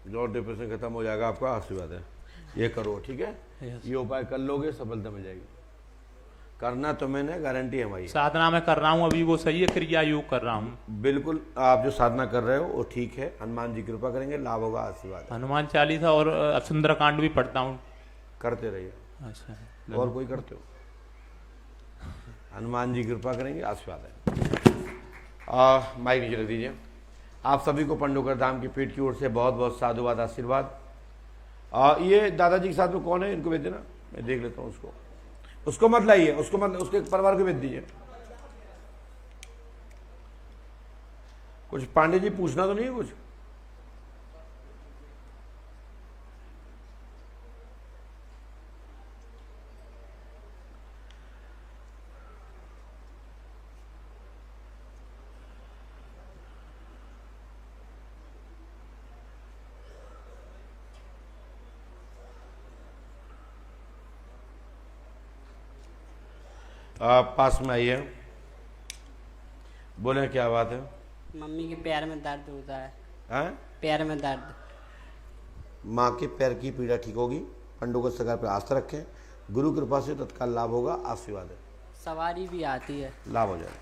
जो डिप्रेशन खत्म हो जाएगा आपका, आशीर्वाद है। ये करो, ठीक है? ये उपाय कर लोगे, सफलता मिल जाएगी। करना तो मैंने, गारंटी है हमारी। साधना में कर रहा हूँ अभी, वो सही है, क्रिया योग कर रहा हूँ। बिल्कुल, आप जो साधना कर रहे हो वो ठीक है, हनुमान जी कृपा करेंगे, लाभ होगा, आशीर्वाद। हनुमान चालीसा और सुंदरकांड भी पढ़ता हूँ। करते रहिए। अच्छा। और कोई करते हो? हनुमान जी कृपा करेंगे, आशीर्वाद है। माइक नीचे रख दीजिए। आप सभी को पंडोकर धाम की पीठ की ओर से बहुत बहुत साधुवाद, आशीर्वाद। ये दादाजी के साथ में कौन है, इनको भेज देना, मैं देख लेता हूँ। उसको मत लाइए, उसको मत, उसके परिवार को भेज दीजिए। कुछ पांडे जी पूछना तो नहीं है कुछ? पास में आइए, बोले क्या बात है? मम्मी के पैर में दर्द होता है। हैं? पैर में दर्द। माँ के पैर की पीड़ा ठीक होगी, पंडों को सरकार पर आस्था रखें, गुरु कृपा से तत्काल लाभ होगा, आशीर्वाद है। सवारी भी आती है, लाभ हो जाएगा।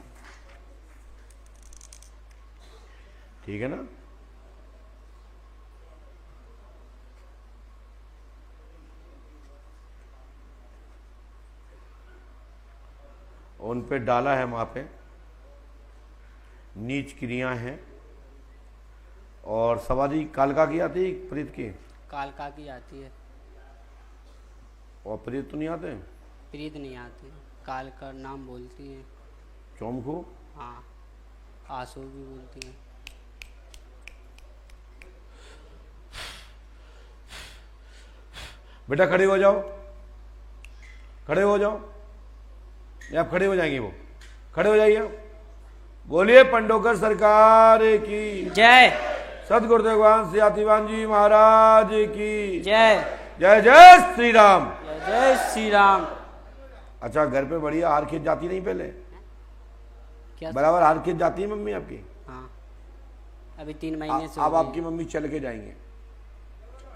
ठीक है ना। उन पे डाला है, वहां पे नीच क्रिया हैं। और सवारी कालका की आती है, प्रीत की? कालका की आती है। और प्रीत तो नहीं आते? प्रीत नहीं आती, काल का नाम बोलती है। चोमखू? हाँ, आंसू भी बोलती है। बेटा खड़े हो जाओ, खड़े हो जाओ। या आप खड़े हो जाएंगे, वो खड़े हो जाइए। बोलिए पंडोकर सरकार की जय। सतगुरुदेव भगवान श्री आतिवान जी महाराज की जय। जय जय श्री राम। जय जय श्री राम। अच्छा, घर पे बढ़िया हार खींच जाती नहीं पहले? क्या? बराबर हार खींच जाती है मम्मी आपकी? हाँ, अभी 3 महीने से। अब आपकी मम्मी चल के जाएंगे।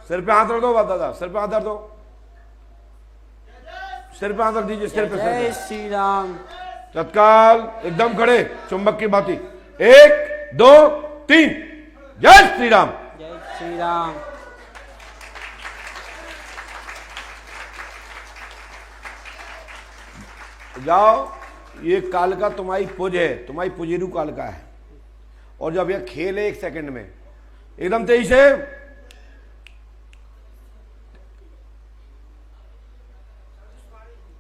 सिर पे हाथ रख दो बाप दादा, सिर पे हाथ रख दो, सिर पे हाथ रख दीजिए, सिर पे। जय श्री राम। तत्काल एकदम खड़े, चुंबक की भांति। 1 2 3। जय श्री राम। जय श्री राम। जाओ, ये कालका तुम्हारी पुज है, तुम्हारी पुजेरू कालका है। और जब यह खेल है 1 सेकंड में, एकदम तेजी से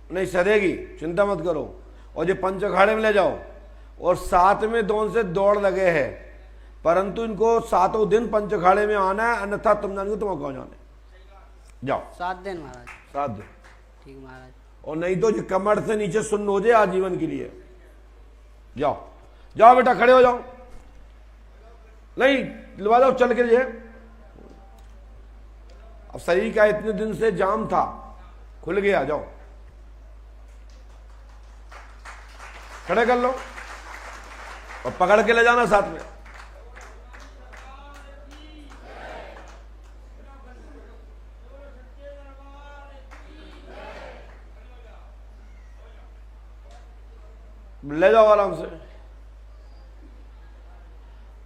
नहीं सरेगी, चिंता मत करो। और ये पंच अखाड़े में ले जाओ, और 7वें दोन से दौड़ लगे हैं, परंतु इनको 7 दिन पंच अखाड़े में आना है, अन्यथा तुम जानेंगे तुम कौन जाने। जाओ। 7 दिन महाराज। 7 दिन। ठीक महाराज। और नहीं तो जो कमर से नीचे सुन्न हो जाए आजीवन के लिए। जाओ जाओ बेटा, खड़े हो जाओ। नहीं लवा जाओ, चल के लिए। अब शरीर का इतने दिन से जाम था, खुल गया। जाओ, खड़े कर लो और पकड़ के ले जाना साथ में। ले जाओ आराम से।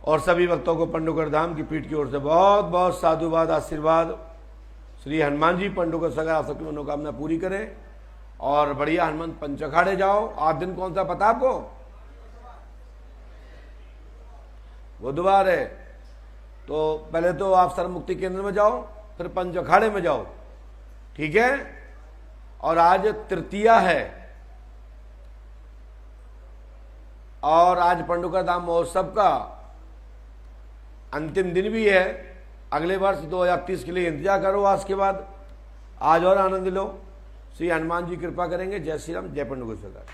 और सभी भक्तों को पंडोकर धाम की पीठ की ओर से बहुत बहुत साधुवाद, आशीर्वाद। श्री हनुमान जी पंडोकर सगर आप सबकी मनोकामना पूरी करें। और बढ़िया हनुमान पंच अखाड़े जाओ। आज दिन कौन सा पता आपको? बुधवार है। तो पहले तो आप सर्व मुक्ति केंद्र में जाओ, फिर पंच अखाड़े में जाओ, ठीक है। और आज तृतीया है, और आज पंडोकर धाम महोत्सव का अंतिम दिन भी है। अगले वर्ष 2030 के लिए इंतजार करो। आज के बाद आज और आनंद लो। श्री हनुमान जी कृपा करेंगे। जय श्री राम, जय पंडोकर सरकार।